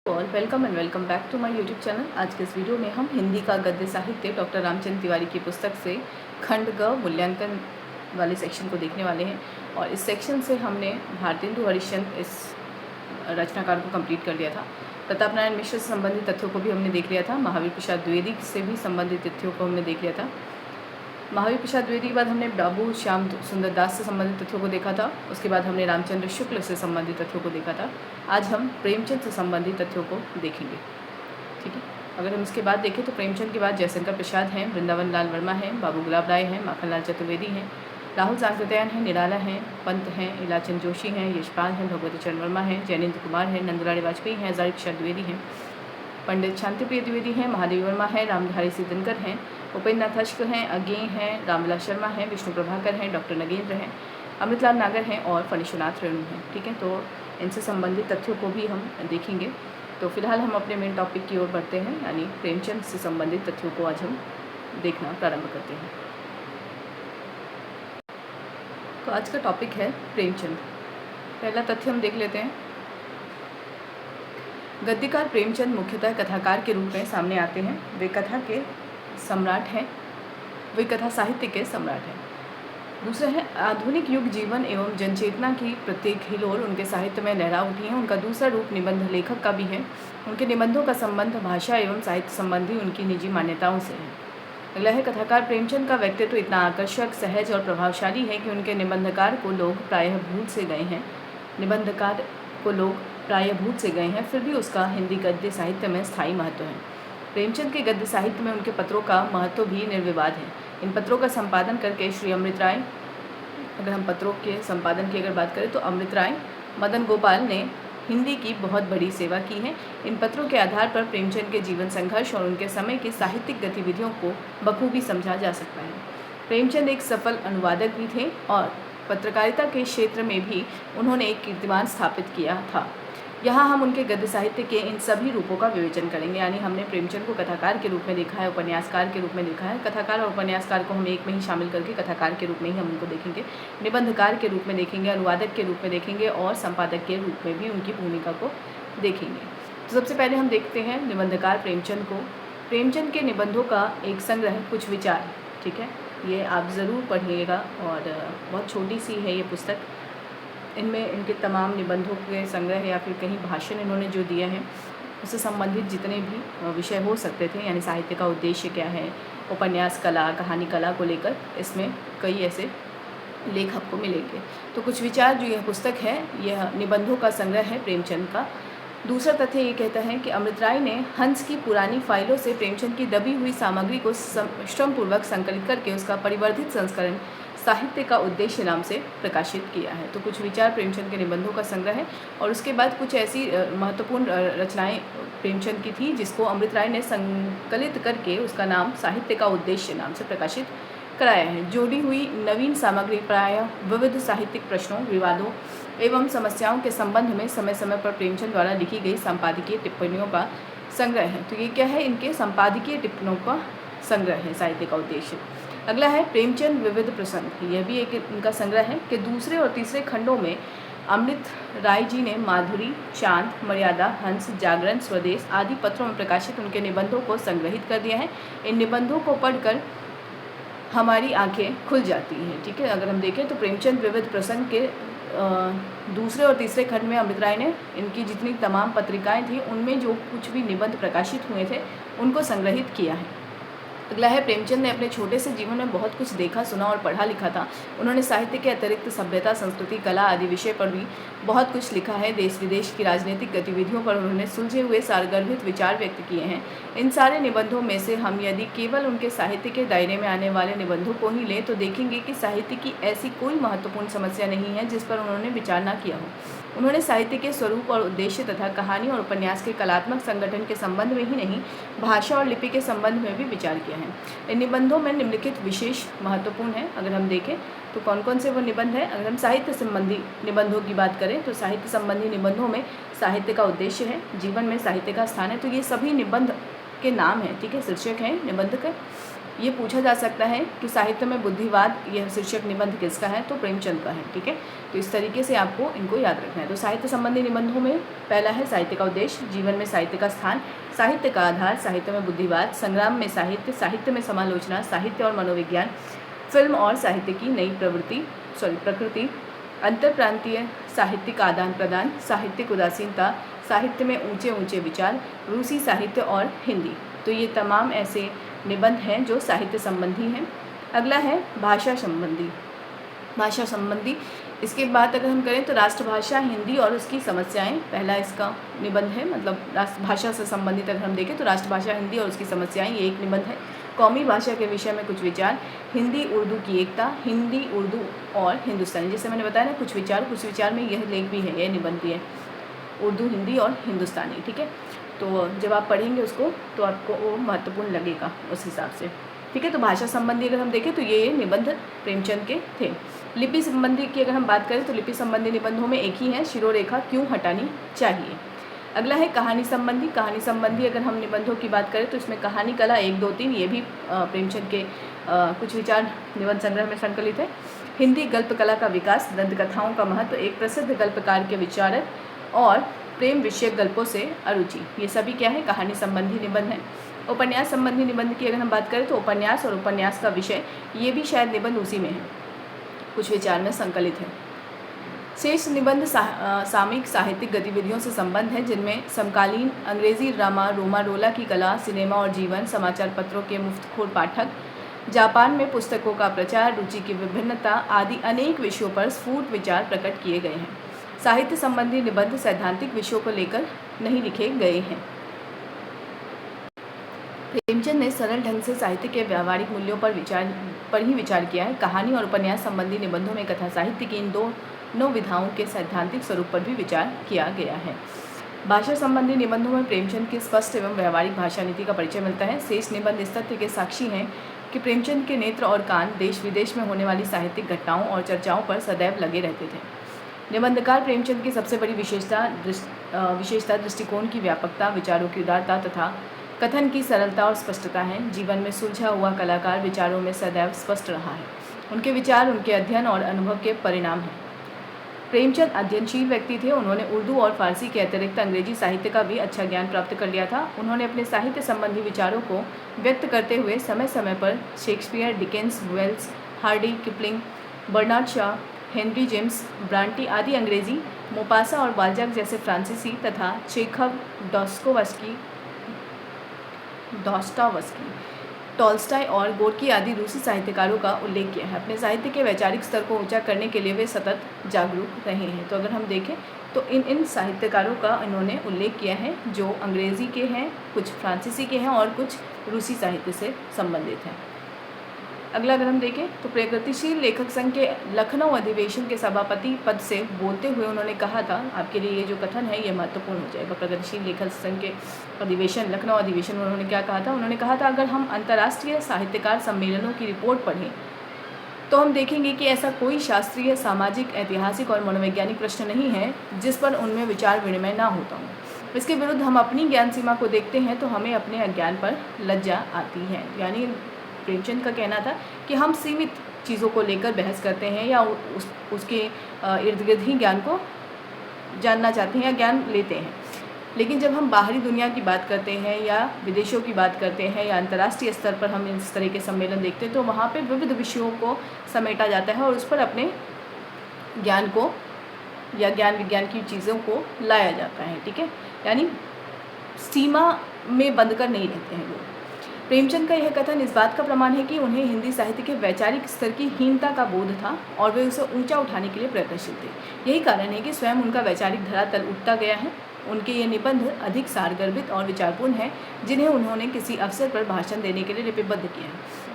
All welcome and welcome back to my YouTube channel. आज के इस वीडियो में हम हिंदी का गद्य साहित्य डॉक्टर रामचंद्र तिवारी की पुस्तक से खंड ग मूल्यांकन वाले सेक्शन को देखने वाले हैं। और इस सेक्शन से हमने भारतेंदु हरिश्चंद्र इस रचनाकार को कंप्लीट कर लिया था। प्रताप नारायण मिश्र से संबंधित तथ्यों को भी हमने देख लिया था। महावीर प्रसाद द्विवेदी से भी संबंधित तथ्यों को हमने देख लिया था। महावीर प्रसाद द्विवेदी के बाद हमने बाबू श्याम सुंदर दास से संबंधित तथ्यों को देखा था। उसके बाद हमने रामचंद्र शुक्ल से संबंधित तथ्यों को देखा था। आज हम प्रेमचंद से संबंधित तथ्यों को देखेंगे। ठीक है, अगर हम इसके बाद देखें तो प्रेमचंद के बाद जयशंकर प्रसाद हैं, वृंदावन लाल वर्मा हैं, बाबू गुलाब राय हैं, माखनलाल चतुर्वेदी हैं, राहुल सांकृत्यायन हैं, निराला हैं, पंत हैं, इलाचंद जोशी हैं, यशपाल हैं, भगवती चरण वर्मा हैं, जैनेन्द्र कुमार हैं, नंदलाल वाजपेयी हैं, हजारी प्रसाद द्विवेदी हैं, पंडित शांतिप्रिय द्विवेदी हैं, महादेवी वर्मा हैं, रामधारी सिद्धनकर हैं, उपेंद्र नाथ अश्क हैं, अज्ञेय हैं, रामविलास शर्मा हैं, विष्णु प्रभाकर हैं, डॉक्टर नगेंद्र हैं, अमृतलाल नागर हैं और फणीश्वरनाथ रेणु हैं। ठीक है, तो इनसे संबंधित तथ्यों को भी हम देखेंगे। तो फिलहाल हम अपने मेन टॉपिक की ओर बढ़ते हैं, यानी प्रेमचंद से संबंधित तथ्यों को आज हम देखना प्रारंभ करते हैं। तो आज का टॉपिक है प्रेमचंद। पहला तथ्य हम देख लेते हैं। गद्यकार प्रेमचंद मुख्यतः कथाकार के रूप में सामने आते हैं। वे कथा के सम्राट हैं, वे कथा साहित्य के सम्राट हैं। दूसरा है, आधुनिक युग जीवन एवं जनचेतना की प्रत्येक हिलोर उनके साहित्य में लहरा उठी है। उनका दूसरा रूप निबंध लेखक का भी है। उनके निबंधों का संबंध भाषा एवं साहित्य संबंधी उनकी निजी मान्यताओं से है। अगला है, कथाकार प्रेमचंद का व्यक्तित्व इतना आकर्षक, सहज और प्रभावशाली है कि उनके निबंधकार को लोग प्रायः भूल से गए हैं, फिर भी उसका हिंदी गद्य साहित्य में स्थायी महत्व है। प्रेमचंद के गद्य साहित्य में उनके पत्रों का महत्व भी निर्विवाद है। इन पत्रों का संपादन करके श्री अमृत राय, अगर हम पत्रों के संपादन की अगर बात करें तो अमृत राय मदन गोपाल ने हिंदी की बहुत बड़ी सेवा की है। इन पत्रों के आधार पर प्रेमचंद के जीवन संघर्ष और उनके समय की साहित्यिक गतिविधियों को बखूबी समझा जा सकता है। प्रेमचंद एक सफल अनुवादक भी थे और पत्रकारिता के क्षेत्र में भी उन्होंने एक कीर्तिमान स्थापित किया था। यहाँ हम उनके गद्य साहित्य के इन सभी रूपों का विवेचन करेंगे। यानी हमने प्रेमचंद को कथाकार के रूप में देखा है, उपन्यासकार के रूप में देखा है। कथाकार और उपन्यासकार को हम एक में ही शामिल करके कथाकार के रूप में ही हम उनको देखेंगे, निबंधकार के रूप में देखेंगे, अनुवादक के रूप में देखेंगे और संपादक के रूप में भी उनकी भूमिका को देखेंगे। तो सबसे पहले हम देखते हैं निबंधकार प्रेमचंद को। प्रेमचंद के निबंधों का एक संग्रह कुछ विचार, ठीक है, ये आप ज़रूर पढ़िएगा और बहुत छोटी सी है ये पुस्तक। इनमें इनके तमाम निबंधों के संग्रह या फिर कहीं भाषण इन्होंने जो दिया है उससे संबंधित जितने भी विषय हो सकते थे, यानी साहित्य का उद्देश्य क्या है, उपन्यास कला, कहानी कला को लेकर इसमें कई ऐसे लेख आपको मिलेंगे। तो कुछ विचार जो यह पुस्तक है, यह निबंधों का संग्रह है प्रेमचंद का। दूसरा तथ्य ये कहता है कि अमृत राय ने हंस की पुरानी फाइलों से प्रेमचंद की दबी हुई सामग्री को श्रमपूर्वक संकलित करके उसका परिवर्धित संस्करण साहित्य का उद्देश्य नाम से प्रकाशित किया है। तो कुछ विचार प्रेमचंद के निबंधों का संग्रह है। और उसके बाद कुछ ऐसी महत्वपूर्ण रचनाएं प्रेमचंद की थी जिसको अमृत राय ने संकलित करके उसका नाम साहित्य का उद्देश्य नाम से प्रकाशित कराया है। जोड़ी हुई नवीन सामग्री प्रायः विविध साहित्यिक प्रश्नों, विवादों एवं समस्याओं के संबंध में समय समय पर प्रेमचंद द्वारा लिखी गई संपादकीय टिप्पणियों का संग्रह है। तो ये क्या है, इनके संपादकीय टिप्पणियों का संग्रह है साहित्य का उद्देश्य। अगला है प्रेमचंद विविध प्रसंग। यह भी एक इनका संग्रह है कि दूसरे और तीसरे खंडों में अमृत राय जी ने माधुरी, चांद, मर्यादा, हंस, जागरण, स्वदेश आदि पत्रों में प्रकाशित उनके निबंधों को संग्रहित कर दिया है। इन निबंधों को पढ़कर हमारी आंखें खुल जाती हैं। ठीक है, अगर हम देखें तो प्रेमचंद विविध प्रसंग के दूसरे और तीसरे खंड में अमृत राय ने इनकी जितनी तमाम पत्रिकाएं थी उनमें जो कुछ भी निबंध प्रकाशित हुए थे उनको संग्रहित किया है। अगला है, प्रेमचंद ने अपने छोटे से जीवन में बहुत कुछ देखा, सुना और पढ़ा लिखा था। उन्होंने साहित्य के अतिरिक्त सभ्यता, संस्कृति, कला आदि विषय पर भी बहुत कुछ लिखा है। देश विदेश की राजनीतिक गतिविधियों पर उन्होंने सुलझे हुए सारगर्भित विचार व्यक्त किए हैं। इन सारे निबंधों में से हम यदि केवल उनके साहित्य के दायरे में आने वाले निबंधों को ही लें तो देखेंगे कि साहित्य की ऐसी कोई महत्वपूर्ण समस्या नहीं है जिस पर उन्होंने विचार न किया हो। उन्होंने साहित्य के स्वरूप और उद्देश्य तथा कहानी और उपन्यास के कलात्मक संगठन के संबंध में ही नहीं, भाषा और लिपि के संबंध में भी विचार किया है। इन निबंधों में निम्नलिखित विशेष महत्वपूर्ण है। अगर हम देखें तो कौन कौन से वो निबंध हैं। अगर हम साहित्य संबंधी निबंधों की बात करें तो साहित्य संबंधी निबंधों में साहित्य का उद्देश्य है, जीवन में साहित्य का स्थान है। तो ये सभी निबंध के नाम हैं, ठीक है, शीर्षक हैं निबंध के। ये पूछा जा सकता है कि साहित्य में बुद्धिवाद यह शीर्षक निबंध किसका है, तो प्रेमचंद का है। ठीक है, तो इस तरीके से आपको इनको याद रखना है। तो साहित्य संबंधी निबंधों में पहला है साहित्य का उद्देश्य, जीवन में साहित्य का स्थान, साहित्य का आधार, साहित्य में बुद्धिवाद, संग्राम में साहित्य, साहित्य में समालोचना, साहित्य और मनोविज्ञान, फिल्म और साहित्य की नई प्रकृति, अंतर प्रांतीय साहित्यिक आदान प्रदान, साहित्यिक उदासीनता, साहित्य में ऊंचे ऊंचे विचार, रूसी साहित्य और हिंदी। तो ये तमाम ऐसे निबंध हैं जो साहित्य संबंधी हैं। अगला है भाषा संबंधी। इसके बाद अगर हम करें तो राष्ट्रभाषा हिंदी और उसकी समस्याएं, पहला इसका निबंध है। मतलब राष्ट्रभाषा से संबंधित अगर हम देखें तो राष्ट्रभाषा हिंदी और उसकी समस्याएं, ये एक निबंध है। कौमी भाषा के विषय में कुछ विचार, हिंदी उर्दू की एकता, हिंदी उर्दू और हिंदुस्तानी, जैसे मैंने बताया ना कुछ विचार में यह लेख भी है, यह निबंध भी है, उर्दू, हिंदी और हिंदुस्तानी। ठीक है, तो जब आप पढ़ेंगे उसको तो आपको वो महत्वपूर्ण लगेगा उस हिसाब से। ठीक है, तो भाषा संबंधी अगर हम देखें तो ये निबंध प्रेमचंद के थे। लिपि संबंधी की अगर हम बात करें तो लिपि संबंधी निबंधों में एक ही है, शिरोरेखा क्यों हटानी चाहिए। अगला है कहानी संबंधी अगर हम निबंधों की बात करें तो इसमें कहानी कला 1, 2, 3, ये भी प्रेमचंद के कुछ विचार निबंध संग्रह में संकलित है। हिंदी गल्प कला का विकास, दंत कथाओं का महत्व, एक प्रसिद्ध गल्पकार के विचारक और प्रेम विषयक गल्पों से अरुचि, ये सभी क्या है, कहानी संबंधी निबंध है। उपन्यास संबंधी निबंध की अगर हम बात करें तो उपन्यास और उपन्यास का विषय, ये भी शायद निबंध उसी में है, कुछ विचार में संकलित है। शेष निबंध सामयिक साहित्यिक गतिविधियों से संबंध है, जिनमें समकालीन अंग्रेजी ड्रामा, रोमारोला की कला, सिनेमा और जीवन, समाचार पत्रों के मुफ्तखोर पाठक, जापान में पुस्तकों का प्रचार, रुचि की विभिन्नता आदि अनेक विषयों पर स्फूर्त विचार प्रकट किए गए हैं। साहित्य संबंधी निबंध सैद्धांतिक विषयों को लेकर नहीं लिखे गए हैं। प्रेमचंद ने सरल ढंग से साहित्य के व्यावहारिक मूल्यों पर ही विचार किया है। कहानी और उपन्यास संबंधी निबंधों में कथा साहित्य की इन दोनों विधाओं के सैद्धांतिक स्वरूप पर भी विचार किया गया है। भाषा संबंधी निबंधों में प्रेमचंद की स्पष्ट एवं व्यावहारिक भाषा नीति का परिचय मिलता है। शेष निबंध इस तथ्य के साक्षी हैं कि प्रेमचंद के नेत्र और कान देश विदेश में होने वाली साहित्यिक घटनाओं और चर्चाओं पर सदैव लगे रहते थे। निबंधकार प्रेमचंद की सबसे बड़ी विशेषता दृष्टिकोण की व्यापकता, विचारों की उदारता तथा कथन की सरलता और स्पष्टता है। जीवन में सुलझा हुआ कलाकार विचारों में सदैव स्पष्ट रहा है। उनके विचार उनके अध्ययन और अनुभव के परिणाम हैं। प्रेमचंद अध्ययनशील व्यक्ति थे। उन्होंने उर्दू और फारसी के अतिरिक्त अंग्रेजी साहित्य का भी अच्छा ज्ञान प्राप्त कर लिया था। उन्होंने अपने साहित्य संबंधी विचारों को व्यक्त करते हुए समय समय पर Shakespeare, Dickens, Wells, Hardy, Kipling, Bernard Shaw, Henry James, Bronte आदि अंग्रेजी, मोपासा और बाल्जाक जैसे फ्रांसीसी तथा चेखव, दोस्टोवस्की, टॉल्स्टॉय और गोर्की आदि रूसी साहित्यकारों का उल्लेख किया है। अपने साहित्य के वैचारिक स्तर को ऊंचा करने के लिए वे सतत जागरूक रहे हैं। तो अगर हम देखें तो इन साहित्यकारों का इन्होंने उल्लेख किया है, जो अंग्रेज़ी के हैं, कुछ फ्रांसीसी के हैं और कुछ रूसी साहित्य से संबंधित हैं। अगला अगर हम देखें तो प्रगतिशील लेखक संघ के लखनऊ अधिवेशन के सभापति पद से बोलते हुए उन्होंने कहा था, आपके लिए ये जो कथन है ये महत्वपूर्ण हो जाएगा। प्रगतिशील लेखक संघ के अधिवेशन, लखनऊ अधिवेशन में उन्होंने क्या कहा था, उन्होंने कहा था अगर हम अंतर्राष्ट्रीय साहित्यकार सम्मेलनों की रिपोर्ट पढ़ें तो हम देखेंगे कि ऐसा कोई शास्त्रीय, सामाजिक, ऐतिहासिक और मनोवैज्ञानिक प्रश्न नहीं है जिस पर उनमें विचार विनिमय ना होता हो। इसके विरुद्ध हम अपनी ज्ञान सीमा को देखते हैं तो हमें अपने अज्ञान पर लज्जा आती है। यानी प्रेमचंद का कहना था कि हम सीमित चीज़ों को लेकर बहस करते हैं या उसके इर्द गिर्द ही ज्ञान को जानना चाहते हैं या ज्ञान लेते हैं, लेकिन जब हम बाहरी दुनिया की बात करते हैं या विदेशों की बात करते हैं या अंतर्राष्ट्रीय स्तर पर हम इस तरह के सम्मेलन देखते हैं तो वहाँ पे विविध विषयों को समेटा जाता है और उस पर अपने ज्ञान को या ज्ञान विज्ञान की चीज़ों को लाया जाता है। ठीक है, यानी सीमा में बंद कर नहीं रहते हैं लोग। प्रेमचंद का यह कथन इस बात का प्रमाण है कि उन्हें हिंदी साहित्य के वैचारिक स्तर की हीनता का बोध था और वे उसे ऊंचा उठाने के लिए प्रयत्नशील थे। यही कारण है कि स्वयं उनका वैचारिक धरातल उठता गया है। उनके ये निबंध अधिक सारगर्भित और विचारपूर्ण हैं, जिन्हें उन्होंने किसी अवसर पर भाषण देने के लिए लिपिबद्ध किया है।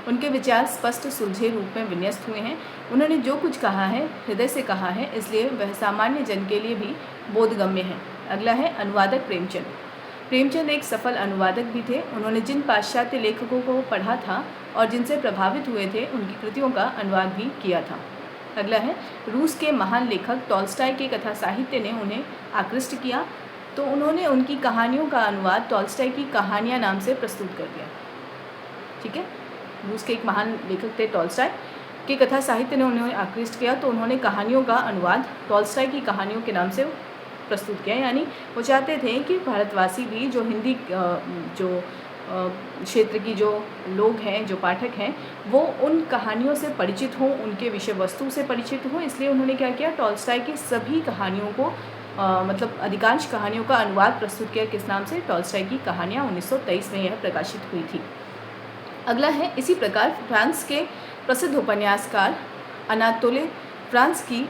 उनके विचार स्पष्ट सुलझे रूप में विन्यस्त हुए हैं। उन्होंने जो कुछ कहा है हृदय से कहा है, इसलिए वह सामान्य जन के लिए भी बोधगम्य है। अगला है अनुवादक प्रेमचंद। प्रेमचंद एक सफल अनुवादक भी थे। उन्होंने जिन पाश्चात्य लेखकों को पढ़ा था और जिनसे प्रभावित हुए थे उनकी कृतियों का अनुवाद भी किया था। अगला है रूस के महान लेखक टॉल्स्टॉय के कथा साहित्य ने उन्हें आकृष्ट किया, तो उन्होंने उनकी कहानियों का अनुवाद टॉल्स्टॉय की कहानियाँ नाम से प्रस्तुत कर दिया। ठीक है, रूस के एक महान लेखक थे टॉल्स्टॉय की कथा साहित्य ने उन्हें आकृष्ट किया, तो उन्होंने कहानियों का अनुवाद टॉल्स्टॉय की कहानियों के नाम से प्रस्तुत किया। यानी वो चाहते थे कि भारतवासी भी जो हिंदी जो क्षेत्र की जो लोग हैं, जो पाठक हैं, वो उन कहानियों से परिचित हों, उनके विषय वस्तु से परिचित हों। इसलिए उन्होंने क्या किया, टॉल्स्टॉय की सभी कहानियों को मतलब अधिकांश कहानियों का अनुवाद प्रस्तुत किया। किस नाम से? टॉल्स्टॉय की कहानियाँ। 1923 में यह प्रकाशित हुई थी। अगला है, इसी प्रकार फ्रांस के प्रसिद्ध उपन्यासकार अनातोले फ्रांस की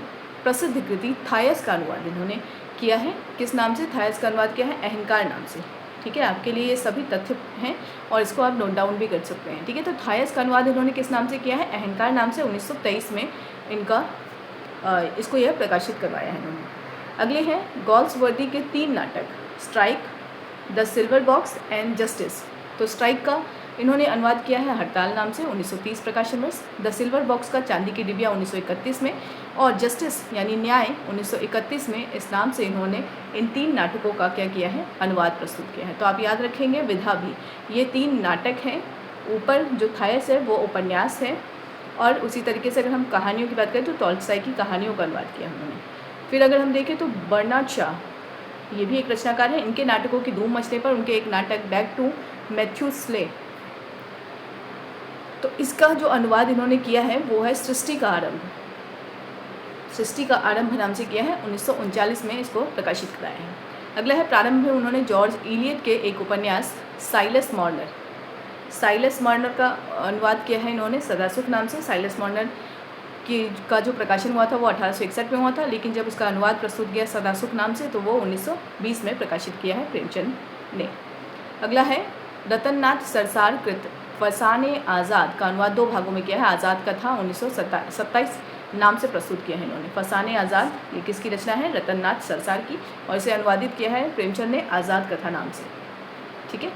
प्रसिद्ध कृति थायस का अनुवाद इन्होंने किया है। किस नाम से थायस का अनुवाद किया है? अहंकार नाम से। ठीक है, आपके लिए ये सभी तथ्य हैं और इसको आप नोट डाउन भी कर सकते हैं। ठीक है, तो थायस का अनुवाद इन्होंने किस नाम से किया है? अहंकार नाम से। 1923 में इनका इसको यह प्रकाशित करवाया है इन्होंने। अगले हैं गॉल्सवर्दी के 3 नाटक, strike, the silver box and justice. तो स्ट्राइक का इन्होंने अनुवाद किया है हड़ताल नाम से, 1930 प्रकाशन वर्ष। द सिल्वर बॉक्स का चांदी की डिबिया 1931 में, और जस्टिस यानी न्याय 1931 में। इस नाम से इन्होंने इन 3 नाटकों का क्या किया है? अनुवाद प्रस्तुत किया है। तो आप याद रखेंगे विधा भी। ये 3 नाटक हैं। ऊपर जो थायस है वो उपन्यास है, और उसी तरीके से अगर हम कहानियों की बात करें तो टॉल्स्टॉय की कहानियों का अनुवाद किया उन्होंने। फिर अगर हम देखें तो बर्नार्ड शॉ, ये भी एक रचनाकार है। इनके नाटकों की धूम मचने पर उनके एक नाटक बैक टू मैथ्यूस्ले, तो इसका जो अनुवाद इन्होंने किया है वो है सृष्टि का आरंभ। सृष्टि का आरंभ नाम से किया है। 1939 में इसको प्रकाशित कराया है। अगला है प्रारंभ में उन्होंने जॉर्ज इलियट के एक उपन्यास साइलस मॉर्नर का अनुवाद किया है इन्होंने सदासुख नाम से। साइलस मॉर्नर का जो प्रकाशन हुआ था वो 1861 में हुआ था, लेकिन जब उसका अनुवाद प्रस्तुत किया सदासुख नाम से तो वो 1920 में प्रकाशित किया है प्रेमचंद ने। अगला है रतननाथ सरसार कृत फसाने आज़ाद का अनुवाद 2 भागों में किया है। आज़ाद कथा 1927 नाम से प्रस्तुत किया है इन्होंने। फसाने आज़ाद ये किसकी रचना है? रतननाथ सरसार की, और इसे अनुवादित किया है प्रेमचंद ने आज़ाद कथा नाम से। ठीक है,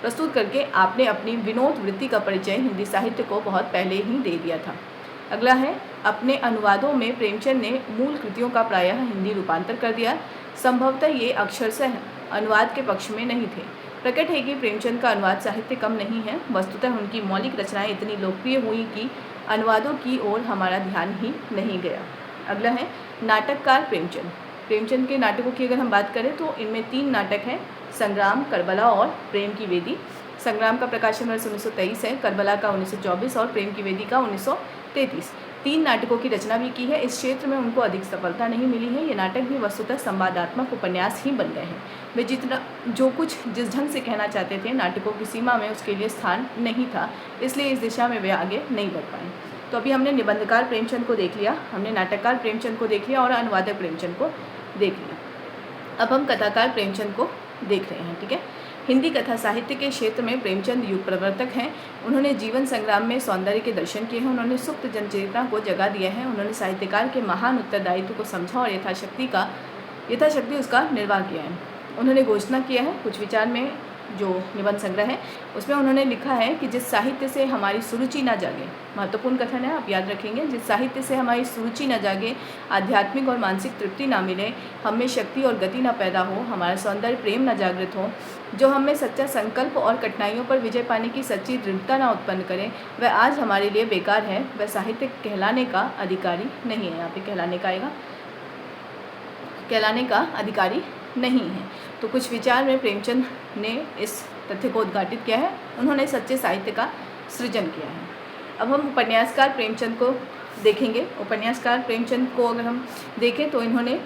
प्रस्तुत करके आपने अपनी विनोद वृत्ति का परिचय हिंदी साहित्य को बहुत पहले ही दे दिया था। अगला है, अपने अनुवादों में प्रेमचंद ने मूल कृतियों का प्रायः हिंदी रूपांतर कर दिया। संभवतः ये अक्षरशः अनुवाद के पक्ष में नहीं थे। प्रकट है कि प्रेमचंद का अनुवाद साहित्य कम नहीं है, वस्तुतः उनकी मौलिक रचनाएं इतनी लोकप्रिय हुई कि अनुवादों की ओर हमारा ध्यान ही नहीं गया। अगला है नाटककार प्रेमचंद के नाटकों की अगर हम बात करें तो इनमें 3 नाटक हैं, संग्राम, करबला और प्रेम की वेदी। संग्राम का प्रकाशन वर्ष 1923 है, करबला का 1924 और प्रेम की वेदी का 1933। 3 नाटकों की रचना भी की है। इस क्षेत्र में उनको अधिक सफलता नहीं मिली है। ये नाटक भी वस्तुतः संवादात्मक उपन्यास ही बन गए हैं। वे जो कुछ जिस ढंग से कहना चाहते थे नाटकों की सीमा में उसके लिए स्थान नहीं था, इसलिए इस दिशा में वे आगे नहीं बढ़ पाए। तो अभी हमने निबंधकार प्रेमचंद को देख लिया, हमने नाटककार प्रेमचंद को देख लिया और अनुवादक प्रेमचंद को देख लिया। अब हम कथाकार प्रेमचंद को देख रहे हैं। ठीक है, हिंदी कथा साहित्य के क्षेत्र में प्रेमचंद युग प्रवर्तक हैं। उन्होंने जीवन संग्राम में सौंदर्य के दर्शन किए हैं। उन्होंने सुप्त जनचेतना को जगा दिया है। उन्होंने साहित्यकार के महान उत्तरदायित्व को समझा और यथाशक्ति उसका निर्वाह किया है। उन्होंने घोषणा किया है कुछ विचार में जो निबंध संग्रह है उसमें उन्होंने लिखा है कि जिस साहित्य से हमारी सुरुचि न जागे, महत्वपूर्ण कथन है, आप याद रखेंगे, जिस साहित्य से हमारी सुरुचि न जागे, आध्यात्मिक और मानसिक तृप्ति ना मिले, हम में शक्ति और गति न पैदा हो, हमारा सौंदर्य प्रेम न जागृत हो, जो हमें सच्चा संकल्प और कठिनाइयों पर विजय पाने की सच्ची दृढ़ता न उत्पन्न करे, वह आज हमारे लिए बेकार है, वह साहित्य कहलाने का अधिकारी नहीं है। यहाँ पे कहलाने का आएगा, कहलाने का अधिकारी नहीं है। तो कुछ विचार में प्रेमचंद ने इस तथ्य को उद्घाटित किया है। उन्होंने सच्चे साहित्य का सृजन किया है। अब हम उपन्यासकार प्रेमचंद को देखेंगे। उपन्यासकार प्रेमचंद को अगर हम देखें तो इन्होंने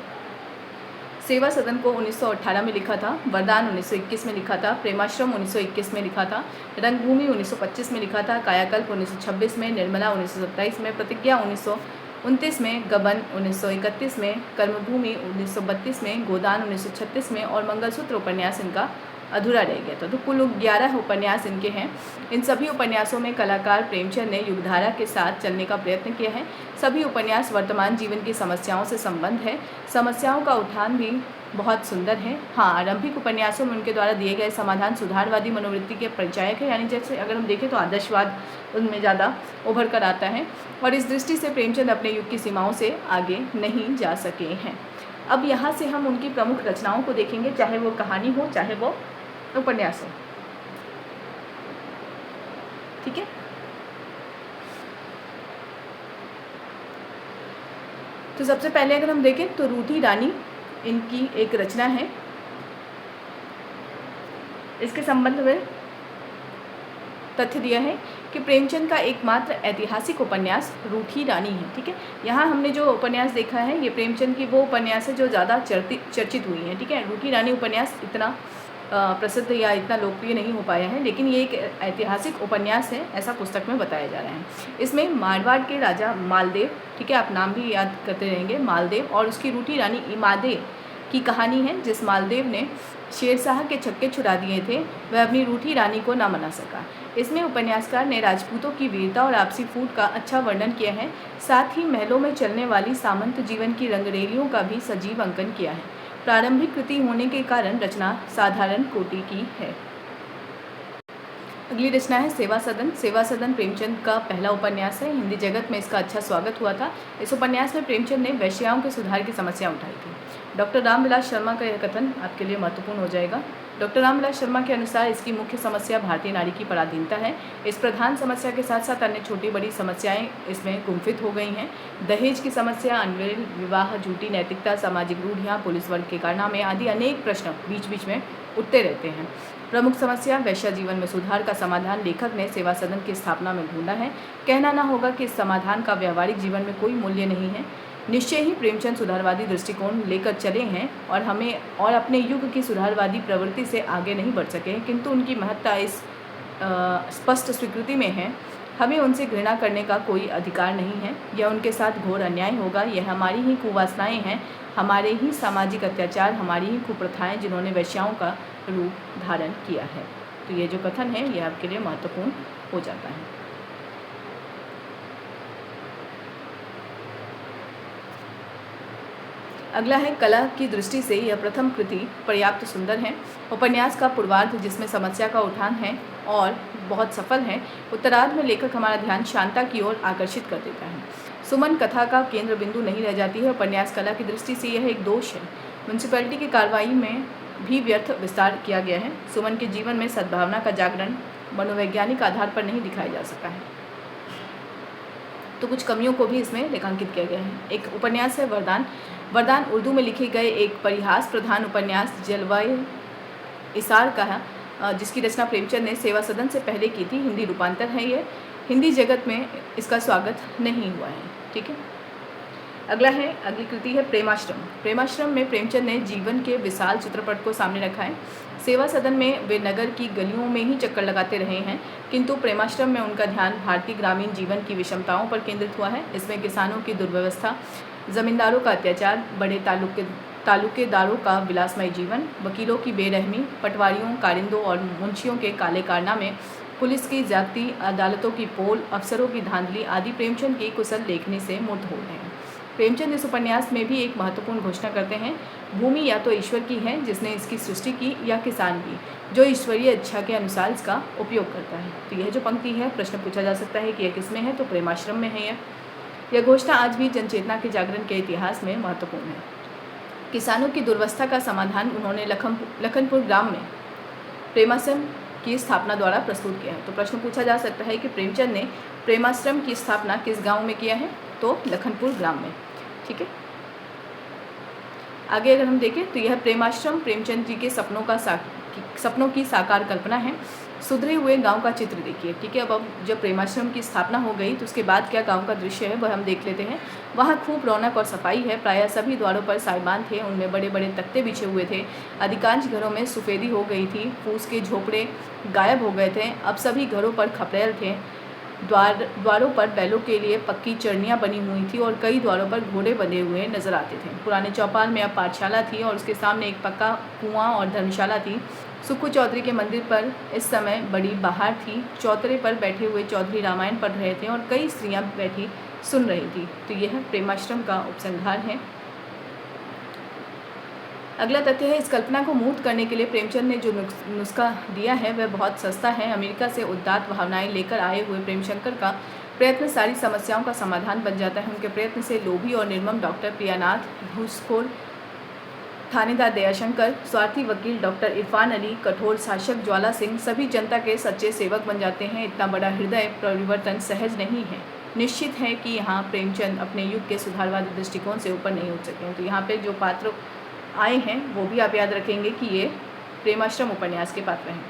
सेवा सदन को 1918 में लिखा था, वरदान 1921 में लिखा था, प्रेमाश्रम 1921 में लिखा था, रंगभूमि 1925 में लिखा था, कायाकल्प 1926 में, निर्मला 1927 में, प्रतिज्ञा 1929 में, गबन 1931 में, कर्मभूमि 1932 में, गोदान 1936 में और मंगलसूत्र उपन्यास इनका अधूरा रह गया था। तो कुल 11 उपन्यास इनके हैं। इन सभी उपन्यासों में कलाकार प्रेमचंद ने युगधारा के साथ चलने का प्रयत्न किया है। सभी उपन्यास वर्तमान जीवन की समस्याओं से संबंध है। समस्याओं का उठान भी बहुत सुंदर है। हाँ, आरंभिक उपन्यासों में उनके द्वारा दिए गए समाधान सुधारवादी मनोवृत्ति के परिचायक है, यानी जैसे अगर हम देखें तो आदर्शवाद उनमें ज़्यादा उभर कर आता है और इस दृष्टि से प्रेमचंद अपने युग की सीमाओं से आगे नहीं जा सके हैं। अब यहाँ से हम उनकी प्रमुख रचनाओं को देखेंगे, चाहे वो कहानी हो चाहे वो उपन्यास हो। ठीक है, तो सबसे पहले अगर हम देखें तो रूठी रानी इनकी एक रचना है। इसके संबंध में तथ्य दिया है कि प्रेमचंद का एकमात्र ऐतिहासिक उपन्यास रूठी रानी है। ठीक है, यहाँ हमने जो उपन्यास देखा है ये प्रेमचंद की वो उपन्यास है जो ज़्यादा चर्चित हुई है। ठीक है, रूठी रानी उपन्यास इतना प्रसिद्ध या इतना लोकप्रिय नहीं हो पाया है, लेकिन ये एक ऐतिहासिक उपन्यास है, ऐसा पुस्तक में बताया जा रहा है। इसमें मारवाड़ के राजा मालदेव, ठीक है, आप नाम भी याद करते रहेंगे, मालदेव, और उसकी रूठी रानी इमादे की कहानी है। जिस मालदेव ने शेरशाह के छक्के छुड़ा दिए थे, वह अपनी रूठी रानी को न मना सका। इसमें उपन्यासकार ने राजपूतों की वीरता और आपसी फूट का अच्छा वर्णन किया है, साथ ही महलों में चलने वाली सामंत जीवन की रंगरेलियों का भी सजीव अंकन किया है। प्रारंभिक कृति होने के कारण रचना साधारण कोटि की है। अगली रचना है सेवा सदन। सेवा सदन प्रेमचंद का पहला उपन्यास है। हिंदी जगत में इसका अच्छा स्वागत हुआ था। इस उपन्यास में प्रेमचंद ने वैश्याओं के सुधार की समस्या उठाई थी। डॉक्टर रामविलास शर्मा का यह कथन आपके लिए महत्वपूर्ण हो जाएगा। डॉक्टर रामविलास शर्मा के अनुसार इसकी मुख्य समस्या भारतीय नारी की पराधीनता है। इस प्रधान समस्या के साथ साथ अन्य छोटी बड़ी समस्याएं इसमें गुम्फित हो गई हैं। दहेज की समस्या, अनवैध विवाह, झूठी नैतिकता, सामाजिक रूढ़ियाँ, पुलिस वर्ग के कारनामे आदि अनेक प्रश्न बीच बीच में उठते रहते हैं। प्रमुख समस्या वैश्या जीवन में सुधार का समाधान लेखक ने सेवा सदन की स्थापना में ढूंढा है। कहना न होगा कि इस समाधान का व्यावहारिक जीवन में कोई मूल्य नहीं है। निश्चय ही प्रेमचंद सुधारवादी दृष्टिकोण लेकर चले हैं और अपने युग की सुधारवादी प्रवृत्ति से आगे नहीं बढ़ सके, किंतु उनकी महत्ता इस स्पष्ट स्वीकृति में है। हमें उनसे घृणा करने का कोई अधिकार नहीं है। यह उनके साथ घोर अन्याय होगा। यह हमारी ही कुवासनाएं हैं, हमारे ही सामाजिक अत्याचार, हमारी ही कुप्रथाएं जिन्होंने वैश्याओं का रूप धारण किया है। तो ये जो कथन है ये आपके लिए महत्वपूर्ण हो जाता है। अगला है कला की दृष्टि से यह प्रथम कृति पर्याप्त सुंदर है। उपन्यास का पूर्वार्ध जिसमें समस्या का उठान है और बहुत सफल है। उत्तरार्ध में लेखक हमारा ध्यान शांता की ओर आकर्षित कर देता है। सुमन कथा का केंद्र बिंदु नहीं रह जाती है। उपन्यास कला की दृष्टि से यह एक दोष है। म्यूनसिपैलिटी की कार्रवाई में भी व्यर्थ विस्तार किया गया है। सुमन के जीवन में सद्भावना का जागरण मनोवैज्ञानिक आधार पर नहीं दिखाया जा सका है, तो कुछ कमियों को भी इसमें रेखांकित किया गया है। एक उपन्यास है वरदान। वरदान उर्दू में लिखे गए एक परिहास प्रधान उपन्यास जलवाए इसार का है, जिसकी रचना प्रेमचंद ने सेवा सदन से पहले की थी। हिंदी रूपांतर है ये। हिंदी जगत में इसका स्वागत नहीं हुआ है। ठीक है, अगली कृति है प्रेमाश्रम। प्रेमाश्रम में प्रेमचंद ने जीवन के विशाल चित्रपट को सामने रखा है। सेवा सदन में वे नगर की गलियों में ही चक्कर लगाते रहे हैं, किंतु प्रेमाश्रम में उनका ध्यान भारतीय ग्रामीण जीवन की विषमताओं पर केंद्रित हुआ है। इसमें किसानों की दुर्व्यवस्था, जमींदारों का अत्याचार, बड़े तालुकेदारों का विलासमय जीवन, वकीलों की बेरहमी, पटवारियों, कारिंदों और मुंशियों के काले कारनामे, पुलिस की ज्यादती, अदालतों की पोल, अफसरों की धांधली आदि प्रेमचंद की कुशल लेखनी से मुक्त हो रहे हैं। प्रेमचंद इस उपन्यास में भी एक महत्वपूर्ण घोषणा करते हैं। भूमि या तो ईश्वर की है जिसने इसकी सृष्टि की, या किसान की जो ईश्वरीय इच्छा के अनुसार इसका उपयोग करता है। तो यह जो पंक्ति है, प्रश्न पूछा जा सकता है कि यह किसमें है, तो प्रेमाश्रम में है। यह घोषणा आज भी जनचेतना के जागरण के इतिहास में महत्वपूर्ण है। किसानों की दुर्वस्था का समाधान उन्होंने लखनपुर ग्राम में प्रेमाश्रम की स्थापना द्वारा प्रस्तुत किया है। तो प्रश्न पूछा जा सकता है कि प्रेमचंद ने प्रेमाश्रम की स्थापना किस गांव में किया है, तो लखनपुर ग्राम में। ठीक है, आगे अगर हम देखें तो यह प्रेमाश्रम प्रेमचंद जी के सपनों की साकार कल्पना है। सुधरे हुए गांव का चित्र देखिए। ठीक है, अब जब प्रेमाश्रम की स्थापना हो गई तो उसके बाद क्या गांव का दृश्य है वह हम देख लेते हैं। वहाँ खूब रौनक और सफाई है। प्रायः सभी द्वारों पर साइबान थे, उनमें बड़े बड़े तख्ते बिछे हुए थे। अधिकांश घरों में सफ़ेदी हो गई थी, फूस के झोपड़े गायब हो गए थे। अब सभी घरों पर खपरेल थे। द्वारों पर बैलों के लिए पक्की चरनियाँ बनी हुई थी और कई द्वारों पर घोड़े बंधे हुए नजर आते थे। पुराने चौपाल में अब पाठशाला थी और उसके सामने एक पक्का कुआं और धर्मशाला थी। सुक्खू चौधरी के मंदिर पर इस समय बड़ी बहार थी। चौतरे पर बैठे हुए चौधरी रामायण पढ़ रहे थे और कई स्त्रियां बैठी सुन रही थी। तो यह प्रेमाश्रम का उपसंहार है। अगला तथ्य है, इस कल्पना को मूर्त करने के लिए प्रेमचंद ने जो नुस्खा दिया है वह बहुत सस्ता है। अमेरिका से उदात्त भावनाएं लेकर आए हुए प्रेमशंकर का प्रयत्न सारी समस्याओं का समाधान बन जाता है। उनके प्रयत्न से लोभी और निर्मम डॉक्टर प्रियानाथ, घूसखोर थानेदार दयाशंकर, स्वार्थी वकील डॉक्टर इरफान अली, कठोर शासक ज्वाला सिंह सभी जनता के सच्चे सेवक बन जाते हैं। इतना बड़ा हृदय परिवर्तन सहज नहीं है। निश्चित है कि यहाँ प्रेमचंद अपने युग के सुधारवादी दृष्टिकोण से ऊपर नहीं उठ सके हैं। तो यहाँ पे जो पात्र आए हैं वो भी आप याद रखेंगे कि ये प्रेमाश्रम उपन्यास के पात्र हैं।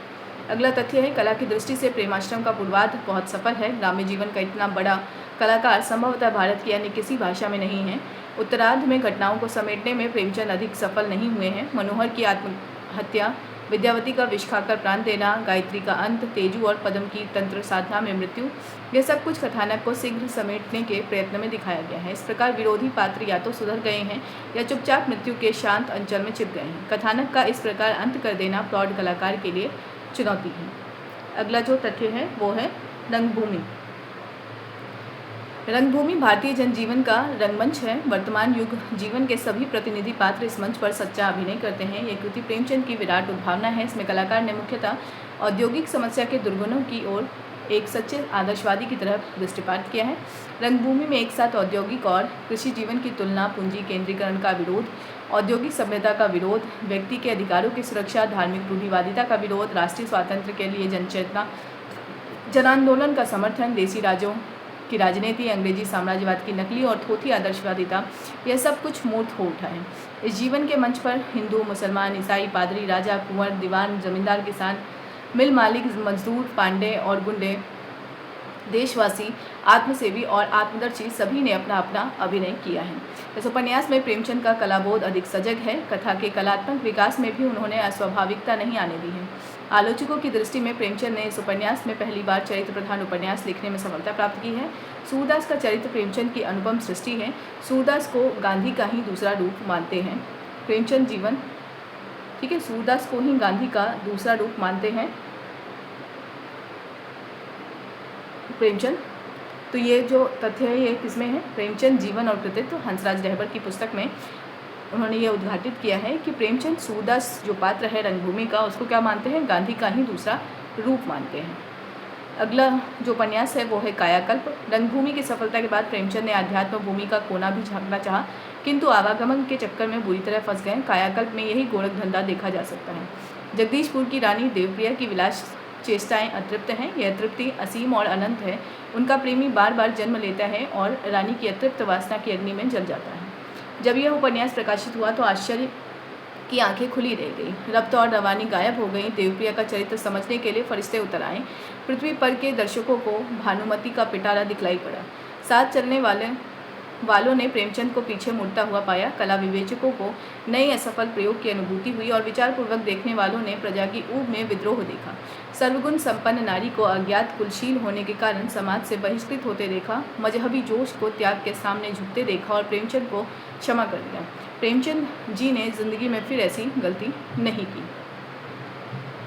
अगला तथ्य है, कला की दृष्टि से प्रेमाश्रम का पूर्वार्ध बहुत सफल है। ग्राम्य जीवन का इतना बड़ा कलाकार संभवतः भारत की अन्य किसी भाषा में नहीं है। उत्तरार्ध में घटनाओं को समेटने में प्रेमचंद अधिक सफल नहीं हुए हैं। मनोहर की आत्महत्या, विद्यावती का विष खाकर प्राण देना, गायत्री का अंत, तेजू और पद्म की तंत्र साधना में मृत्यु, यह सब कुछ कथानक को शीघ्र समेटने के प्रयत्न में दिखाया गया है। इस प्रकार विरोधी पात्र या तो सुधर गए हैं या चुपचाप मृत्यु के शांत अंचल में छिप गए हैं। कथानक का इस प्रकार अंत कर देना प्रौढ़ कलाकार के लिए चुनौती है। अगला जो तथ्य है वो है रंगभूमि। रंगभूमि भारतीय जनजीवन का रंगमंच है। वर्तमान युग जीवन के सभी प्रतिनिधि पात्र इस मंच पर सच्चा अभिनय करते हैं। यह कृति प्रेमचंद की विराट उद्भावना है। इसमें कलाकार ने मुख्यतः औद्योगिक समस्या के दुर्गुणों की ओर एक सच्चे आदर्शवादी की तरह दृष्टिपात किया है। रंगभूमि में एक साथ औद्योगिक और कृषि जीवन की तुलना, पूंजी केंद्रीकरण का विरोध, औद्योगिक सभ्यता का विरोध, व्यक्ति के अधिकारों की सुरक्षा, धार्मिक रूढ़िवादिता का विरोध, राष्ट्रीय स्वातंत्र्य के लिए जनचेतना, जनांदोलन का समर्थन, देसी राजों की राजनीति, अंग्रेजी साम्राज्यवाद की नकली और थोथी आदर्शवादिता, यह सब कुछ मूर्त हो उठा है। इस जीवन के मंच पर हिंदू, मुसलमान, ईसाई, पादरी, राजा, कुंवर, दीवान, जमींदार, किसान, मिल मालिक, मजदूर, पांडे और गुंडे, देशवासी, आत्मसेवी और आत्मदर्शी सभी ने अपना अपना अभिनय किया है। इस उपन्यास में प्रेमचंद का कलाबोध अधिक सजग है। कथा के कलात्मक विकास में भी उन्होंने अस्वाभाविकता नहीं आने दी है। आलोचकों की दृष्टि में प्रेमचंद ने इस उपन्यास में पहली बार चरित्र प्रधान उपन्यास लिखने में सफलता प्राप्त की है। सूरदास का चरित्र प्रेमचंद की अनुपम सृष्टि है। सूरदास को गांधी का ही दूसरा रूप मानते हैं प्रेमचंद जीवन, ठीक है, सूरदास को ही गांधी का दूसरा रूप मानते हैं प्रेमचंद। तो ये जो तथ्य है ये किसमें है, प्रेमचंद जीवन और कृतित्व, हंसराज रहबर की पुस्तक में उन्होंने ये उद्घाटित किया है कि प्रेमचंद सूरदास जो पात्र है रंगभूमि का, उसको क्या मानते हैं, गांधी का ही दूसरा रूप मानते हैं। अगला जो उपन्यास है वो है कायाकल्प। रंगभूमि की सफलता के बाद प्रेमचंद ने अध्यात्म भूमि का कोना भी झांकना चाहा, किंतु आवागमन के चक्कर में बुरी तरह फंस गए। कायाकल्प में यही गोरख धंधा देखा जा सकता है। जगदीशपुर की रानी देवप्रिया की विलास चेष्टाएं अतृप्त हैं। यह तृप्ति असीम और अनंत है। उनका प्रेमी बार बार जन्म लेता है और रानी की अतृप्त वासना की अग्नि में जल जाता है। जब यह उपन्यास प्रकाशित हुआ तो आश्चर्य की आंखें खुली रह गई। रब्त और रवानी गायब हो गई। देवप्रिया का चरित्र समझने के लिए फरिश्ते उतर आए। पृथ्वी पर के दर्शकों को भानुमति का पिटारा दिखलाई पड़ा। साथ चलने वालों ने प्रेमचंद को पीछे मुड़ता हुआ पाया। कला विवेचकों को नए असफल प्रयोग की अनुभूति हुई और विचारपूर्वक देखने वालों ने प्रजा की ऊब में विद्रोह देखा। सर्वगुण संपन्न नारी को अज्ञात कुलशील होने के कारण समाज से बहिष्कृत होते देखा। मजहबी जोश को त्याग के सामने झुकते देखा और प्रेमचंद को क्षमा कर दिया। प्रेमचंद जी ने जिंदगी में फिर ऐसी गलती नहीं की।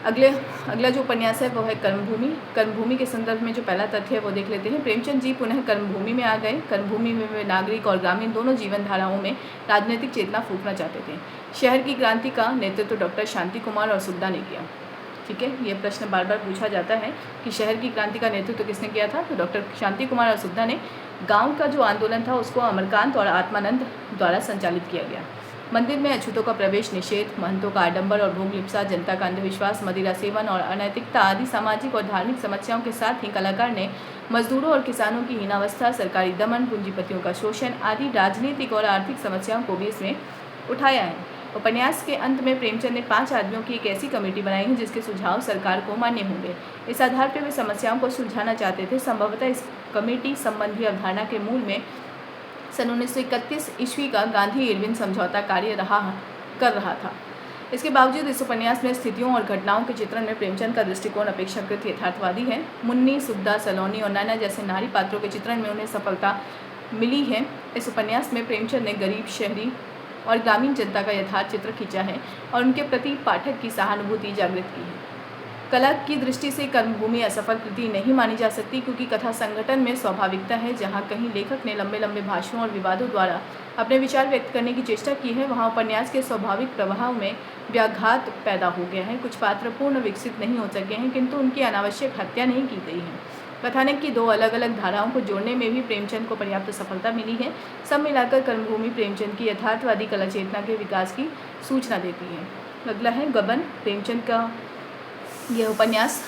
अगला जो उपन्यास है वो है कर्मभूमि। कर्मभूमि के संदर्भ में जो पहला तथ्य है वो देख लेते हैं। प्रेमचंद जी पुनः कर्मभूमि में आ गए। कर्मभूमि में वे नागरिक और ग्रामीण दोनों जीवन धाराओं में राजनीतिक चेतना फूंकना चाहते थे। शहर की क्रांति का नेतृत्व डॉक्टर शांति कुमार और सुद्धा ने किया। ठीक है, ये प्रश्न बार बार पूछा जाता है कि शहर की क्रांति का नेतृत्व किसने किया था, तो डॉक्टर शांति कुमार और सुद्धा ने। गाँव का जो आंदोलन था उसको अमरकांत और आत्मानंद द्वारा संचालित किया गया। मंदिर में अछूतों का प्रवेश निषेध, महंतों का आडंबर और भोग लिप्सा, जनता का अंधविश्वास, मदिरा सेवन और अनैतिकता आदि सामाजिक और धार्मिक समस्याओं के साथ ही कलाकार ने मजदूरों और किसानों की हीनावस्था, सरकारी दमन, पूंजीपतियों का शोषण आदि राजनीतिक और आर्थिक समस्याओं को भी इसमें उठाया है। उपन्यास के अंत में प्रेमचंद ने 5 आदमियों की एक ऐसी कमेटी बनाई है जिसके सुझाव सरकार को मान्य होंगे। इस आधार पर वे समस्याओं को सुलझाना चाहते थे। संभवतः इस कमेटी संबंधी अवधारणा के मूल में सन 1931 ईस्वी का गांधी इरविन समझौता कार्य कर रहा था। इसके बावजूद इस उपन्यास में स्थितियों और घटनाओं के चित्रण में प्रेमचंद का दृष्टिकोण अपेक्षाकृत यथार्थवादी है। मुन्नी, सुद्धा, सलोनी और नैना जैसे नारी पात्रों के चित्रण में उन्हें सफलता मिली है। इस उपन्यास में प्रेमचंद ने गरीब, शहरी और ग्रामीण जनता का यथार्थ चित्र खींचा है और उनके प्रति पाठक की सहानुभूति जागृत की है। कला की दृष्टि से कर्मभूमि असफल कृति नहीं मानी जा सकती, क्योंकि कथा संगठन में स्वाभाविकता है। जहाँ कहीं लेखक ने लंबे लंबे भाषणों और विवादों द्वारा अपने विचार व्यक्त करने की चेष्टा की है, वहाँ उपन्यास के स्वाभाविक प्रवाह में व्याघात पैदा हो गया है। कुछ पात्र पूर्ण विकसित नहीं हो सके हैं, किंतु उनकी अनावश्यक हत्या नहीं की गई है। कथानक की 2 अलग अलग धाराओं को जोड़ने में भी प्रेमचंद को पर्याप्त सफलता मिली है। सब मिलाकर कर्मभूमि प्रेमचंद की यथार्थवादी कला चेतना के विकास की सूचना देती है। अगला है गबन। प्रेमचंद का यह उपन्यास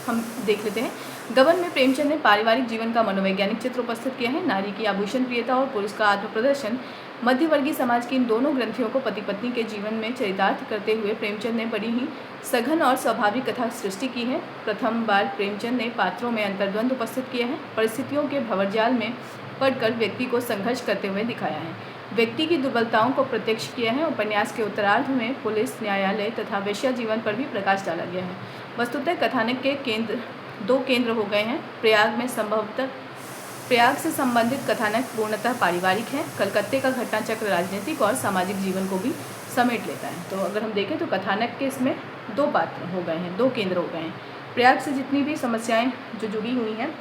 हम देख लेते हैं। गबन में प्रेमचंद ने पारिवारिक जीवन का मनोवैज्ञानिक चित्र उपस्थित किया है। नारी की आभूषण प्रियता और पुरुष का आत्म प्रदर्शन, मध्यवर्गीय समाज की इन दोनों ग्रंथियों को पति पत्नी के जीवन में चरितार्थ करते हुए प्रेमचंद ने बड़ी ही सघन और स्वाभाविक कथा सृष्टि की है। प्रथम बार प्रेमचंद ने पात्रों में अंतर्द्वंद उपस्थित किया है। परिस्थितियों के भंवरजाल में पढ़कर व्यक्ति को संघर्ष करते हुए दिखाया है, व्यक्ति की दुर्बलताओं को प्रत्यक्ष किया है। उपन्यास के उत्तरार्ध में पुलिस, न्यायालय तथा वेश्या जीवन पर भी प्रकाश डाला गया है। वस्तुतः कथानक के दो केंद्र हो गए हैं। प्रयाग से संबंधित कथानक पूर्णतः पारिवारिक है। कलकत्ते का घटनाचक्र राजनीतिक और सामाजिक जीवन को भी समेट लेता है। तो अगर हम देखें तो कथानक के इसमें दो पात्र हो गए हैं, दो केंद्र हो गए हैं। प्रयाग से जितनी भी समस्याएं जो जुड़ी हुई हैं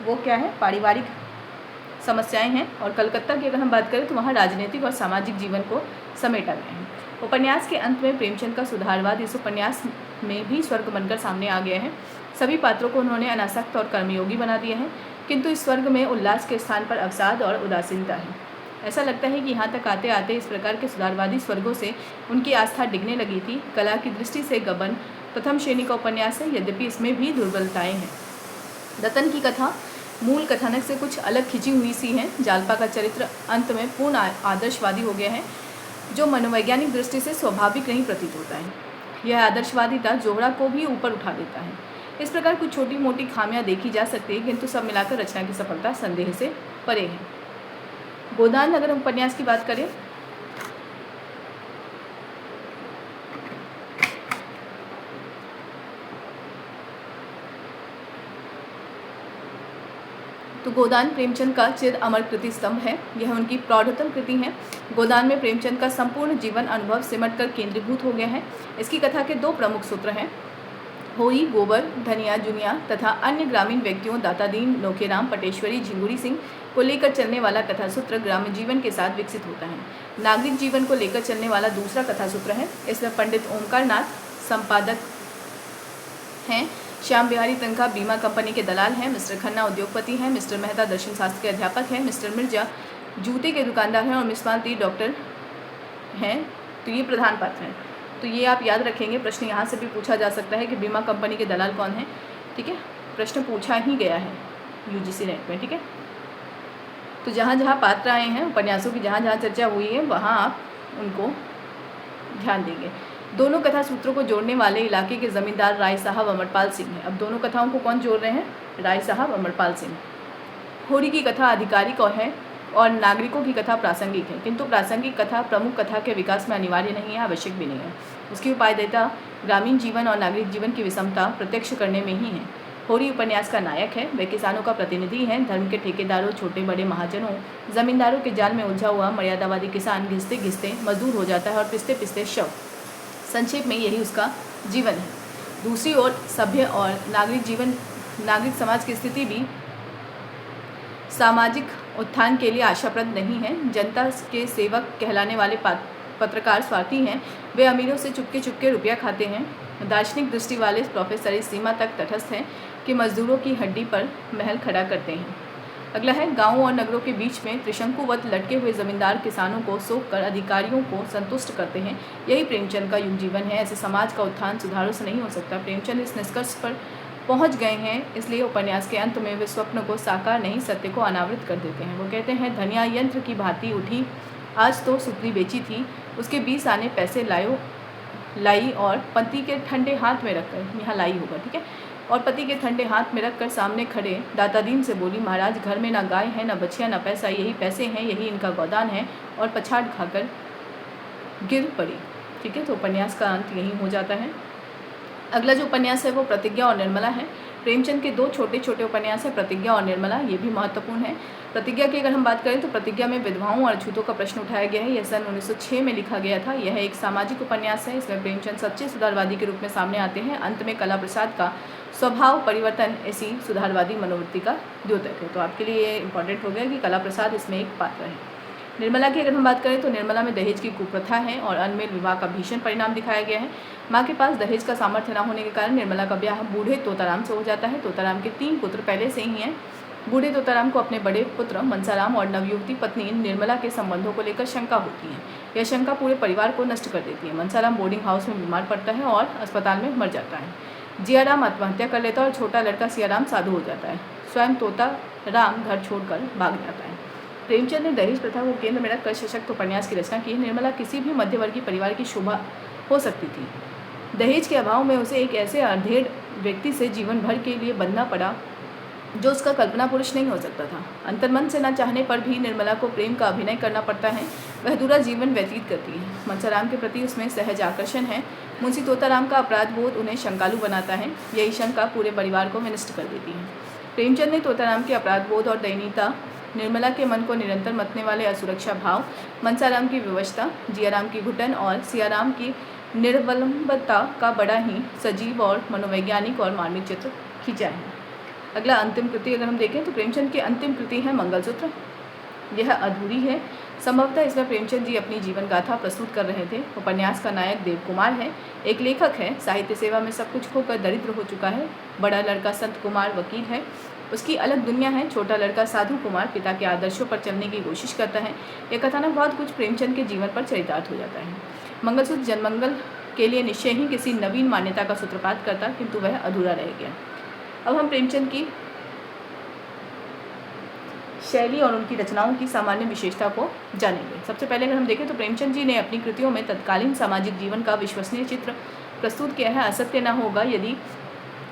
वो क्या है, पारिवारिक समस्याएं हैं, और कलकत्ता की अगर हम बात करें तो वहाँ राजनीतिक और सामाजिक जीवन को समेटा गया है। उपन्यास के अंत में प्रेमचंद का सुधारवाद इस उपन्यास में भी स्वर्ग बनकर सामने आ गया है। सभी पात्रों को उन्होंने अनासक्त और कर्मयोगी बना दिया है, किंतु इस स्वर्ग में उल्लास के स्थान पर अवसाद और उदासीनता है। ऐसा लगता है कि यहाँ तक आते आते इस प्रकार के सुधारवादी स्वर्गों से उनकी आस्था डिगने लगी थी। कला की दृष्टि से गबन प्रथम श्रेणी का उपन्यास है, यद्यपि इसमें भी दुर्बलताएं हैं। रतन की कथा मूल कथानक से कुछ अलग खिंची हुई सी है। जालपा का चरित्र अंत में पूर्ण आदर्शवादी हो गया है, जो मनोवैज्ञानिक दृष्टि से स्वाभाविक नहीं प्रतीत होता है। यह आदर्शवादिता जोहरा को भी ऊपर उठा देता है। इस प्रकार कुछ छोटी मोटी खामियां देखी जा सकती है, किंतु सब मिलाकर रचना की सफलता संदेह से परे है। गोदान अगर हम उपन्यास की बात करें तो गोदान प्रेमचंद का चिर अमर कृति स्तंभ है। यह उनकी प्रौढ़तम कृति है। गोदान में प्रेमचंद का संपूर्ण जीवन अनुभव सिमट कर केंद्रीभूत हो गया है। इसकी कथा के दो प्रमुख सूत्र हैं, होई, गोबर, धनिया, जुनिया तथा अन्य ग्रामीण व्यक्तियों दातादीन, लोकेराम, पटेश्वरी, झिंगुरी सिंह को लेकर चलने वाला कथा सूत्र ग्रामीण जीवन के साथ विकसित होता है। नागरिक जीवन को लेकर चलने वाला दूसरा कथा सूत्र है। इसमें पंडित ओमकार नाथ संपादक हैं, श्याम बिहारी तनखा बीमा कंपनी के दलाल हैं, मिस्टर खन्ना उद्योगपति हैं, मिस्टर मेहता दर्शन शास्त्र के अध्यापक हैं, मिस्टर मिर्जा जूते के दुकानदार हैं और मिस मालती डॉक्टर हैं। तो ये प्रधान पात्र हैं। तो ये आप याद रखेंगे, प्रश्न यहाँ से भी पूछा जा सकता है कि बीमा कंपनी के दलाल कौन है। ठीक है, प्रश्न पूछा ही गया है यूजीसी नेट में। ठीक है, तो जहाँ जहाँ पात्र आए हैं उपन्यासों की, जहाँ जहाँ चर्चा हुई है वहाँ आप उनको ध्यान देंगे। दोनों कथा सूत्रों को जोड़ने वाले इलाके के जमींदार राय साहब अमरपाल सिंह हैं। अब दोनों कथाओं को कौन जोड़ रहे हैं, राय साहब अमरपाल सिंह। होरी की कथा आधिकारिक और नागरिकों की कथा प्रासंगिक है, किंतु प्रासंगिक कथा प्रमुख कथा के विकास में अनिवार्य नहीं है, आवश्यक भी नहीं है। उसकी उपादेयता ग्रामीण जीवन और नागरिक जीवन की विषमता प्रत्यक्ष करने में ही है। होरी उपन्यास का नायक है। वे किसानों का प्रतिनिधि हैं। धर्म के ठेकेदारों, छोटे बड़े महाजनों, जमींदारों के जाल में उलझा हुआ मर्यादावादी किसान घिसते घिसते मजदूर हो जाता है और पिसते पिसते शव। संक्षेप में यही उसका जीवन है। दूसरी ओर सभ्य और नागरिक समाज की स्थिति भी सामाजिक उत्थान के लिए आशाप्रद नहीं है। जनता के सेवक कहलाने वाले पत्रकार स्वार्थी हैं। वे अमीरों से चुपके रुपया खाते हैं। दार्शनिक दृष्टि वाले प्रोफेसर इस सीमा तक तटस्थ हैं कि मजदूरों की हड्डी पर महल खड़ा करते हैं। अगला है, गांवों और नगरों के बीच में त्रिशंकुवत लटके हुए जमींदार किसानों को सोख कर अधिकारियों को संतुष्ट करते हैं। यही प्रेमचंद का युग जीवन है। ऐसे समाज का उत्थान सुधारों से नहीं हो सकता। प्रेमचंद इस निष्कर्ष पर पहुंच गए हैं, इसलिए उपन्यास के अंत में वे स्वप्न को साकार नहीं सत्य को अनावृत कर देते हैं। वो कहते हैं, धनिया यंत्र की भांति उठी, आज तो सुपली बेची थी, उसके 20 आने पैसे लाई और पति के ठंडे हाथ में रखकर, यहाँ लाई होगा, ठीक है, और पति के ठंडे हाथ में रखकर सामने खड़े दातादीन से बोली, महाराज घर में ना गाय है, ना बछिया, ना पैसा, यही पैसे हैं, यही इनका गोदान है, और पछाड़ खाकर गिर पड़ी। ठीक है, तो उपन्यास का अंत यही हो जाता है। अगला जो उपन्यास है वो प्रतिज्ञा और निर्मला है। प्रेमचंद के दो छोटे छोटे उपन्यास हैं, प्रतिज्ञा और निर्मला, ये भी महत्वपूर्ण है। प्रतिज्ञा की अगर हम बात करें तो प्रतिज्ञा में विधवाओं और अछूतों का प्रश्न उठाया गया है। यह सन 1906 में लिखा गया था। यह एक सामाजिक उपन्यास है। इसमें प्रेमचंद सच्चे सुधारवादी के रूप में सामने आते हैं। अंत में कला प्रसाद का स्वभाव परिवर्तन ऐसी सुधारवादी मनोवृत्ति का द्योतक है। तो आपके लिए ये इंपॉर्टेंट हो गया कि कला प्रसाद इसमें एक पात्र है। निर्मला की अगर हम बात करें तो निर्मला में दहेज की कुप्रथा है और अनमेल विवाह का भीषण परिणाम दिखाया गया है। माँ के पास दहेज का सामर्थ्य न होने के कारण निर्मला का ब्याह बूढ़े तोताराम से हो जाता है। तोताराम के 3 पुत्र पहले से ही हैं। बूढ़े तोताराम को अपने बड़े पुत्र मनसाराम और नवयुवती पत्नी निर्मला के संबंधों को लेकर शंका होती है। यह शंका पूरे परिवार को नष्ट कर देती है। मनसाराम बोर्डिंग हाउस में बीमार पड़ता है और अस्पताल में मर जाता है। जियाराम आत्महत्या कर लेता है और छोटा लड़का सियाराम साधु हो जाता है। स्वयं तोता राम घर छोड़कर भाग जाता है। प्रेमचंद ने दहेज प्रथा को केंद्र में रखकर सशक्त उपन्यास की रचना की। निर्मला किसी भी मध्यवर्गीय परिवार की शोभा हो सकती थी। दहेज के अभाव में उसे एक ऐसे अधेड़ व्यक्ति से जीवन भर के लिए बंधना पड़ा जो उसका कल्पना पुरुष नहीं हो सकता था। अंतर्मन से न चाहने पर भी निर्मला को प्रेम का अभिनय करना पड़ता है। वह अधूरा जीवन व्यतीत करती है। मनसाराम के प्रति उसमें सहज आकर्षण है। मुंशी तोताराम का अपराध बोध उन्हें शंकालु बनाता है। यही शंका पूरे परिवार को विनष्ट कर देती है। प्रेमचंद ने तोताराम के अपराध बोध और दयनीयता, निर्मला के मन को निरंतर मतने वाले असुरक्षा भाव, मनसाराम की विवशता, जियाराम की घुटन और सियाराम की निर्वलंबता का बड़ा ही सजीव और मनोवैज्ञानिक और मार्मिक चित्र खींचा है। अगला अंतिम कृति अगर हम देखें तो प्रेमचंद की अंतिम कृति है मंगलसूत्र। यह अधूरी है। संभवतः इसमें प्रेमचंद जी अपनी जीवन गाथा प्रस्तुत कर रहे थे। उपन्यास का नायक देव कुमार है, एक लेखक है। साहित्य सेवा में सब कुछ खोकर दरिद्र हो चुका है। बड़ा लड़का संत कुमार वकील है, उसकी अलग दुनिया है। छोटा लड़का साधु कुमार पिता के आदर्शों पर चलने की कोशिश करता है। यह कथानक बहुत कुछ प्रेमचंद के जीवन पर चरितार्थ हो जाता है। मंगलसूत्र जनमंगल के लिए निश्चय ही किसी नवीन मान्यता का सूत्रपात करता, किंतु वह अधूरा रह गया। अब हम प्रेमचंद की शैली और उनकी रचनाओं की सामान्य विशेषता को जानेंगे। सबसे पहले अगर हम देखें तो प्रेमचंद जी ने अपनी कृतियों में तत्कालीन सामाजिक जीवन का विश्वसनीय चित्र प्रस्तुत किया है। असत्य न होगा यदि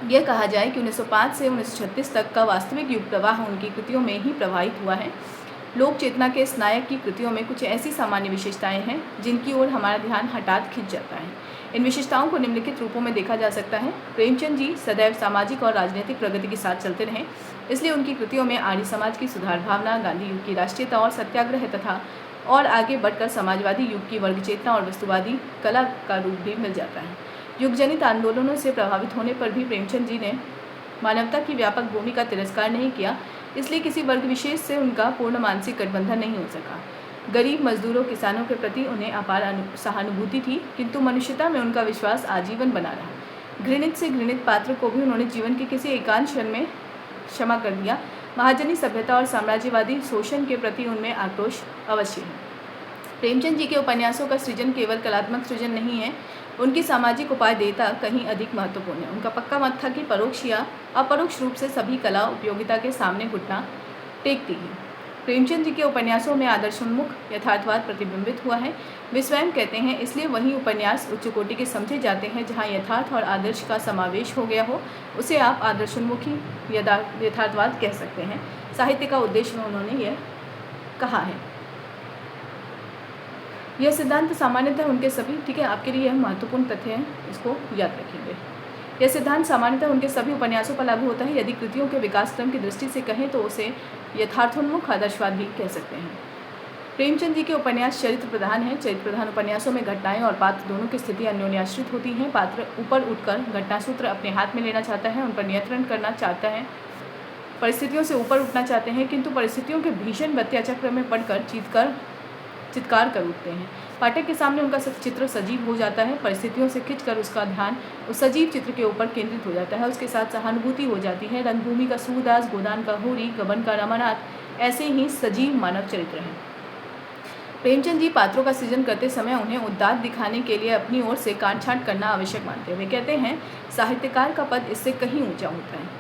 यह कहा जाए कि 1905 से 1936 तक का वास्तविक युग प्रवाह उनकी कृतियों में ही प्रवाहित हुआ है। लोक चेतना के इस नायक की कृतियों में कुछ ऐसी सामान्य विशेषताएं हैं जिनकी ओर हमारा ध्यान हठात खिंच जाता है। इन विशेषताओं को निम्नलिखित रूपों में देखा जा सकता है। प्रेमचंद जी सदैव सामाजिक और राजनीतिक प्रगति के साथ चलते रहे, इसलिए उनकी कृतियों में आर्य समाज की सुधार भावना, गांधी युग की राष्ट्रीयता और सत्याग्रह तथा और आगे बढ़कर समाजवादी युग की वर्ग चेतना और वस्तुवादी कला का रूप भी मिल जाता है। युगजनित आंदोलनों से प्रभावित होने पर भी प्रेमचंद जी ने मानवता की व्यापक भूमि का तिरस्कार नहीं किया, इसलिए किसी वर्ग विशेष से उनका पूर्ण मानसिक गठबंधन नहीं हो सका। गरीब मजदूरों किसानों के प्रति उन्हें अपार सहानुभूति थी, किंतु मनुष्यता में उनका विश्वास आजीवन बना रहा। घृणित से घृणित पात्र को भी उन्होंने जीवन के किसी एकांत क्षण में क्षमा कर दिया। महाजनी सभ्यता और साम्राज्यवादी शोषण के प्रति उनमें आक्रोश अवश्य है। प्रेमचंद जी के उपन्यासों का सृजन केवल कलात्मक सृजन नहीं है, उनकी सामाजिक उपादेयता कहीं अधिक महत्वपूर्ण है। उनका पक्का मत था कि परोक्ष या अपरोक्ष रूप से सभी कला उपयोगिता के सामने घुटना टेकती है। प्रेमचंद जी के उपन्यासों में आदर्शोन्मुख यथार्थवाद प्रतिबिंबित हुआ है। वे स्वयं कहते हैं, इसलिए वही उपन्यास उच्च कोटि के समझे जाते हैं जहाँ यथार्थ और आदर्श का समावेश हो गया हो, उसे आप आदर्शोन्मुखी यथार्थवाद कह सकते हैं। साहित्य का उद्देश्य में उन्होंने यह कहा है। यह सिद्धांत सामान्यतः उनके सभी, ठीक है, आपके लिए यह महत्वपूर्ण तथ्य है, इसको याद रखेंगे। यह सिद्धांत सामान्यतः उनके सभी उपन्यासों पर लागू होता है। यदि कृतियों के विकास क्रम की दृष्टि से कहें तो उसे यथार्थोन्मुख आदर्शवाद भी कह सकते हैं। प्रेमचंद जी के उपन्यास चरित्र प्रधान हैं। चरित्र प्रधान उपन्यासों में घटनाएं और पात्र दोनों की स्थिति अन्योन्याश्रित होती हैं। पात्र ऊपर उठकर घटनासूत्र अपने हाथ में लेना चाहता है, उन पर नियंत्रण करना चाहता है, परिस्थितियों से ऊपर उठना चाहते हैं, किंतु परिस्थितियों के भीषण बत्याचक्र में पड़कर चित्कार कर उठते हैं। पाठक के सामने उनका चित्र सजीव हो जाता है। परिस्थितियों से खिंचकर उसका ध्यान उस सजीव चित्र के ऊपर केंद्रित हो जाता है। उसके साथ सहानुभूति हो जाती है। रंगभूमि का सूरदास, गोदान का होरी, गबन का रमानाथ ऐसे ही सजीव मानव चरित्र हैं। प्रेमचंद जी पात्रों का सृजन करते समय उन्हें उदात्त दिखाने के लिए अपनी ओर से काटछांट करना आवश्यक मानते हैं। वे कहते हैं, साहित्यकार का पद इससे कहीं ऊंचा होता है।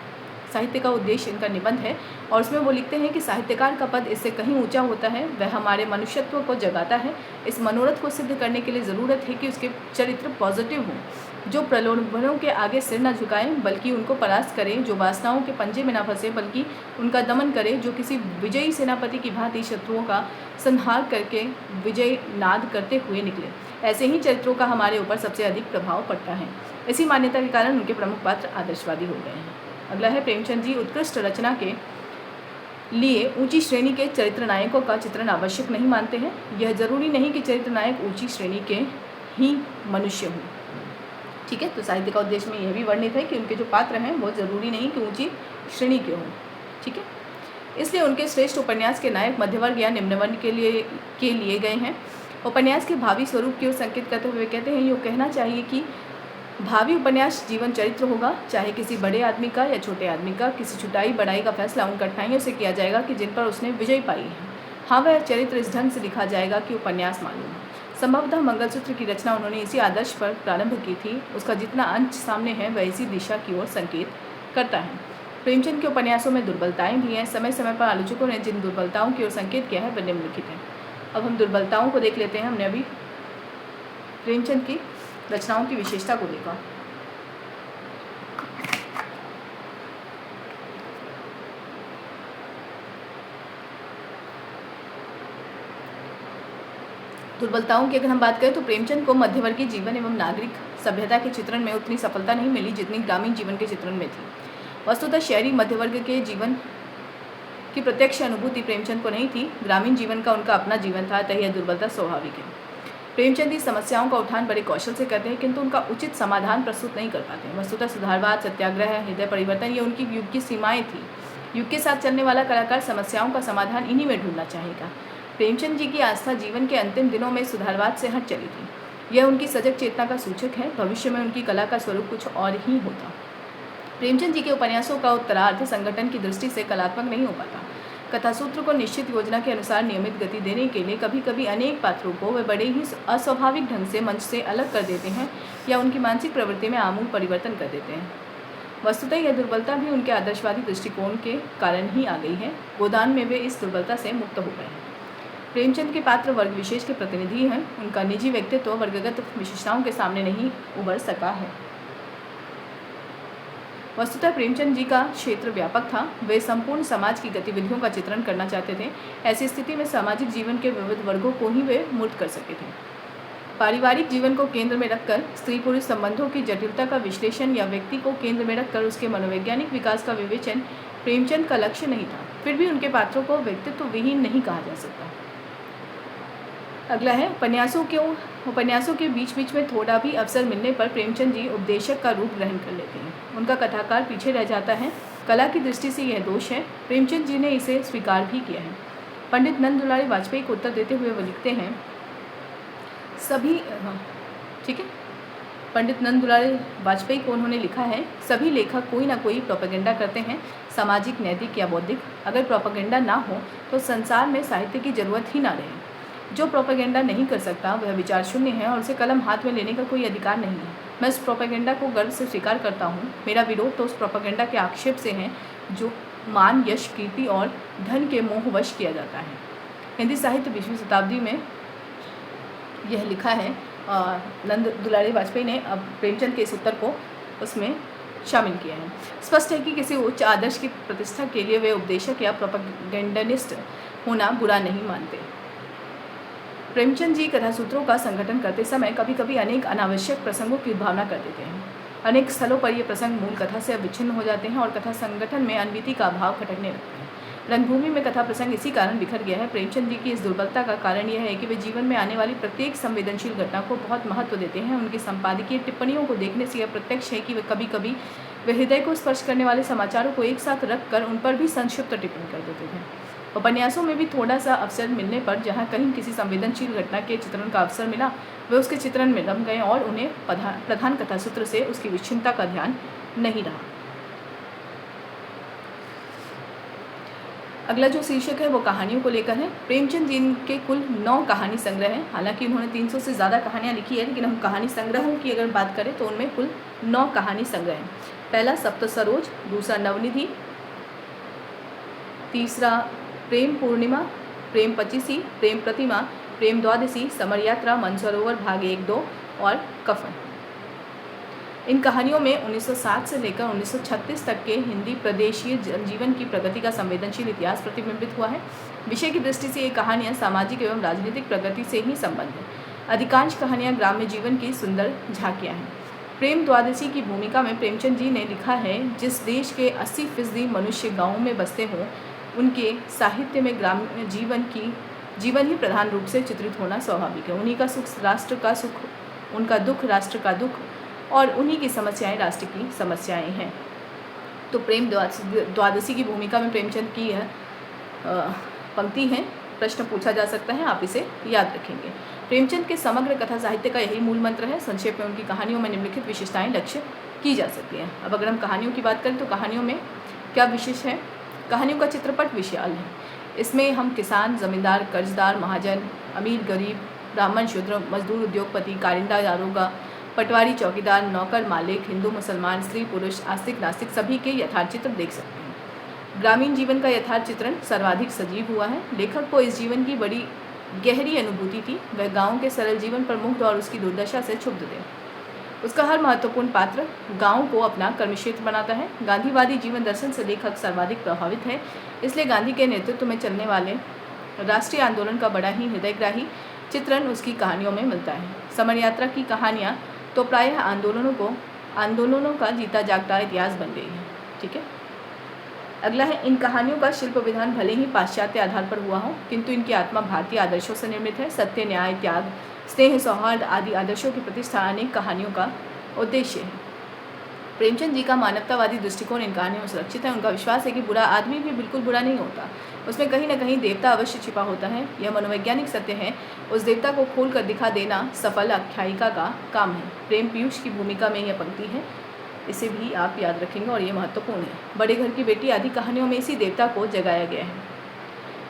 साहित्य का उद्देश्य इनका निबंध है और उसमें वो लिखते हैं कि साहित्यकार का पद इससे कहीं ऊंचा होता है। वह हमारे मनुष्यत्व को जगाता है। इस मनोरथ को सिद्ध करने के लिए ज़रूरत है कि उसके चरित्र पॉजिटिव हों, जो प्रलोभनों के आगे सिर न झुकाएं बल्कि उनको परास्त करें, जो वासनाओं के पंजे में न फंसे बल्कि उनका दमन करें, जो किसी विजयी सेनापति की भांति शत्रुओं का संहार करके विजय नाद करते हुए निकले। ऐसे ही चरित्रों का हमारे ऊपर सबसे अधिक प्रभाव पड़ता है। इसी मान्यता के कारण उनके प्रमुख पात्र आदर्शवादी हो गए हैं। अगला है, प्रेमचंद जी उत्कृष्ट रचना के लिए ऊंची श्रेणी के चरित्र नायकों का चित्रण आवश्यक नहीं मानते हैं। यह जरूरी नहीं कि चरित्र नायक ऊंची श्रेणी के ही मनुष्य हों, ठीक है। तो साहित्य का उद्देश्य में यह भी वर्णित है कि उनके जो पात्र हैं वो जरूरी नहीं कि ऊंची श्रेणी के हों, ठीक है। इसलिए उनके श्रेष्ठ उपन्यास के नायक मध्यवर्ग या निम्न वर्ग के लिए गए हैं। उपन्यास के भावी स्वरूप की ओर संकेत करते हुए कहते हैं, यूँ कहना चाहिए कि भावी उपन्यास जीवन चरित्र होगा, चाहे किसी बड़े आदमी का या छोटे आदमी का। किसी छुटाई बढ़ाई का फैसला उन कठिनाइयों से किया जाएगा कि जिन पर उसने विजय पाई है। हाँ, वह चरित्र इस ढंग से लिखा जाएगा कि उपन्यास मालूम है। संभवतः मंगलसूत्र की रचना उन्होंने इसी आदर्श पर प्रारंभ की थी। उसका जितना अंश सामने है वह इसी दिशा की ओर संकेत करता है। प्रेमचंद के उपन्यासों में दुर्बलताएं भी हैं। समय समय पर आलोचकों ने जिन दुर्बलताओं की ओर संकेत किया है वह निम्नलिखित है। अब हम दुर्बलताओं को देख लेते हैं। हमने अभी प्रेमचंद की रचनाओं की विशेषता को देखा। दुर्बलताओं की अगर हम बात करें तो प्रेमचंद को मध्यवर्गीय जीवन एवं नागरिक सभ्यता के चित्रण में उतनी सफलता नहीं मिली जितनी ग्रामीण जीवन के चित्रण में थी। वस्तुतः शहरी मध्यवर्ग के जीवन की प्रत्यक्ष अनुभूति प्रेमचंद को नहीं थी। ग्रामीण जीवन का उनका अपना जीवन था, अतः यह दुर्बलता स्वाभाविक है। प्रेमचंद इस समस्याओं का उठान बड़े कौशल से करते हैं, किंतु उनका उचित समाधान प्रस्तुत नहीं कर पाते। वस्तुतः सुधारवाद, सत्याग्रह, हृदय परिवर्तन ये उनकी युग की सीमाएं थी। युग के साथ चलने वाला कलाकार समस्याओं का समाधान इन्हीं में ढूंढना चाहेगा। प्रेमचंद जी की आस्था जीवन के अंतिम दिनों में सुधारवाद से हट चली थी। यह उनकी सजग चेतना का सूचक है। भविष्य में उनकी कला का स्वरूप कुछ और ही होता। प्रेमचंद जी के उपन्यासों का उत्तरार्ध संगठन की दृष्टि से कलात्मक नहीं हो पाता। कथासूत्र को निश्चित योजना के अनुसार नियमित गति देने के लिए कभी कभी अनेक पात्रों को वे बड़े ही अस्वाभाविक ढंग से मंच से अलग कर देते हैं या उनकी मानसिक प्रवृत्ति में आमूल परिवर्तन कर देते हैं। वस्तुतः यह दुर्बलता भी उनके आदर्शवादी दृष्टिकोण के कारण ही आ गई है। गोदान में वे इस दुर्बलता से मुक्त हो गए हैं। प्रेमचंद के पात्र वर्ग विशेष के प्रतिनिधि हैं। उनका निजी व्यक्तित्व वर्गगत विशेषताओं के सामने नहीं उभर सका है। वस्तुतः प्रेमचंद जी का क्षेत्र व्यापक था। वे संपूर्ण समाज की गतिविधियों का चित्रण करना चाहते थे। ऐसी स्थिति में सामाजिक जीवन के विविध वर्गों को ही वे मूर्त कर सके थे। पारिवारिक जीवन को केंद्र में रखकर स्त्री पुरुष संबंधों की जटिलता का विश्लेषण या व्यक्ति को केंद्र में रखकर उसके मनोवैज्ञानिक विकास का विवेचन प्रेमचंद का लक्ष्य नहीं था। फिर भी उनके पात्रों को व्यक्तित्व विहीन नहीं कहा जा सकता। अगला है उपन्यासों के बीच बीच में थोड़ा भी अवसर मिलने पर प्रेमचंद जी उपदेशक का रूप ग्रहण कर लेते हैं। उनका कथाकार पीछे रह जाता है। कला की दृष्टि से यह दोष है। प्रेमचंद जी ने इसे स्वीकार भी किया है। पंडित नंद दुलारी वाजपेयी को उत्तर देते हुए वो लिखते हैं पंडित नंद दुलारी वाजपेयी को उन्होंने लिखा है, सभी लेखक कोई ना कोई प्रोपेगेंडा करते हैं, सामाजिक, नैतिक या बौद्धिक। अगर प्रोपेगेंडा ना हो तो संसार में साहित्य की जरूरत ही ना रहे। जो प्रोपेगेंडा नहीं कर सकता वह विचार शून्य है और उसे कलम हाथ में लेने का कोई अधिकार नहीं है। मैं इस प्रोपेगेंडा को गर्व से स्वीकार करता हूँ। मेरा विरोध तो उस प्रोपेगेंडा के आक्षेप से है जो मान, यश, कीर्ति और धन के मोहवश किया जाता है। हिंदी साहित्य 20वीं शताब्दी में यह लिखा है नंद दुलारी वाजपेयी ने। अब प्रेमचंद के इस उत्तर को उसमें शामिल किया है। स्पष्ट है कि किसी उच्च आदर्श की प्रतिष्ठा के लिए वे उपदेशक या प्रोपेगेंडनिस्ट होना बुरा नहीं मानते। प्रेमचंद जी कथासूत्रों का संगठन करते समय कभी कभी अनेक अनावश्यक प्रसंगों की भावना कर देते हैं। अनेक स्थलों पर ये प्रसंग मूल कथा से विच्छिन्न हो जाते हैं और कथा संगठन में अनवीति का अभाव खटकने लगते हैं। रंगभूमि में कथा प्रसंग इसी कारण बिखर गया है। प्रेमचंद जी की इस दुर्बलता का कारण यह है कि वे जीवन में आने वाली प्रत्येक संवेदनशील घटना को बहुत महत्व देते हैं। उनकी संपादकीय टिप्पणियों को देखने से यह प्रत्यक्ष है कि वे कभी कभी वे हृदय को स्पर्श करने वाले समाचारों को एक साथ रखकर उन पर भी संक्षिप्त टिप्पणी कर देते थे। उपन्यासों में भी थोड़ा सा अवसर मिलने पर जहाँ कहीं किसी संवेदनशील घटना के चित्रण का अवसर मिला वे उसके चित्रण में रम गए और उन्हें प्रधान कथासूत्र से उसकी विच्छिन्नता का ध्यान नहीं रहा। अगला जो शीर्षक है वो कहानियों को लेकर है। प्रेमचंद जी के कुल 9 कहानी संग्रह हैं। हालांकि उन्होंने 300 से ज़्यादा कहानियाँ लिखी है, लेकिन हम कहानी संग्रहों की अगर बात करें तो उनमें कुल 9 कहानी संग्रह हैं। पहला सप्त सरोज, दूसरा नवनिधि, तीसरा प्रेम पूर्णिमा, प्रेम पचीसी, प्रेम प्रतिमा, प्रेम द्वादशी, समर यात्रा, मनसरोवर भाग 1-2 और कफन। इन कहानियों में 1907 से लेकर 1936 तक के हिंदी प्रदेशीय जनजीवन की प्रगति का संवेदनशील इतिहास प्रतिबिंबित हुआ है। विषय की दृष्टि से ये कहानियाँ सामाजिक एवं राजनीतिक प्रगति से ही संबंध है। अधिकांश कहानियाँ ग्राम्य जीवन की सुंदर झांकियाँ हैं। प्रेम द्वादशी की भूमिका में प्रेमचंद जी ने लिखा है, जिस देश के 80% मनुष्य गाँवों में बसते हों उनके साहित्य में ग्राम्य जीवन ही प्रधान रूप से चित्रित होना स्वाभाविक है। उन्हीं का सुख राष्ट्र का सुख, उनका दुख राष्ट्र का दुख और उन्हीं की समस्याएं राष्ट्र की समस्याएं हैं। तो प्रेम द्वादशी की भूमिका में प्रेमचंद की यह पंक्ति है। प्रश्न पूछा जा सकता है, आप इसे याद रखेंगे। प्रेमचंद के समग्र कथा साहित्य का यही मूल मंत्र है। संक्षेप में उनकी कहानियों में निम्नलिखित विशेषताएं लक्ष्य की जा सकती हैं। अब अगर हम कहानियों की बात करें तो कहानियों में क्या विशेष है? कहानियों का चित्रपट विशाल है। इसमें हम किसान, जमींदार, कर्जदार, महाजन, अमीर, गरीब, ब्राह्मण, शूद्र, मजदूर, उद्योगपति, कारिंदा, दारोगा, पटवारी, चौकीदार, नौकर, मालिक, हिंदू, मुसलमान, स्त्री, पुरुष, आस्तिक, नास्तिक सभी के यथार्थ चित्र देख सकते हैं। ग्रामीण जीवन का यथार्थ चित्रण सर्वाधिक सजीव हुआ है। लेखक को इस जीवन की बड़ी गहरी अनुभूति थी। वह गाँव के सरल जीवन पर मुग्ध और उसकी दुर्दशा से क्षुब्ध थे। उसका हर महत्वपूर्ण पात्र गाँव को अपना कर्मक्षेत्र बनाता है। गांधीवादी जीवन दर्शन से लेखक सर्वाधिक प्रभावित है, इसलिए गांधी के नेतृत्व में चलने वाले राष्ट्रीय आंदोलन का बड़ा ही हृदयग्राही चित्रण उसकी कहानियों में मिलता है। समर यात्रा की कहानियाँ तो प्रायः आंदोलनों का जीता जागता इतिहास बन गई है। ठीक है, अगला है, इन कहानियों का शिल्प विधान भले ही पाश्चात्य आधार पर हुआ हो, किंतु इनकी आत्मा भारतीय आदर्शों से निर्मित है। सत्य, न्याय, त्याग, स्नेह, सौहार्द आदि आदर्शों की प्रतिष्ठा अनेक कहानियों का उद्देश्य है। प्रेमचंद जी का मानवतावादी दृष्टिकोण इन कहानियों में सुरक्षित है। उनका विश्वास है कि बुरा आदमी भी बिल्कुल बुरा नहीं होता, उसमें कहीं न कहीं देवता अवश्य छिपा होता है। यह मनोवैज्ञानिक सत्य है। उस देवता को खोल कर दिखा देना सफल आख्यायिका का काम है। प्रेम पीयूष की भूमिका में यह पंक्ति है, इसे भी आप याद रखेंगे और ये महत्वपूर्ण है। बड़े घर की बेटी आदि कहानियों में इसी देवता को जगाया गया है।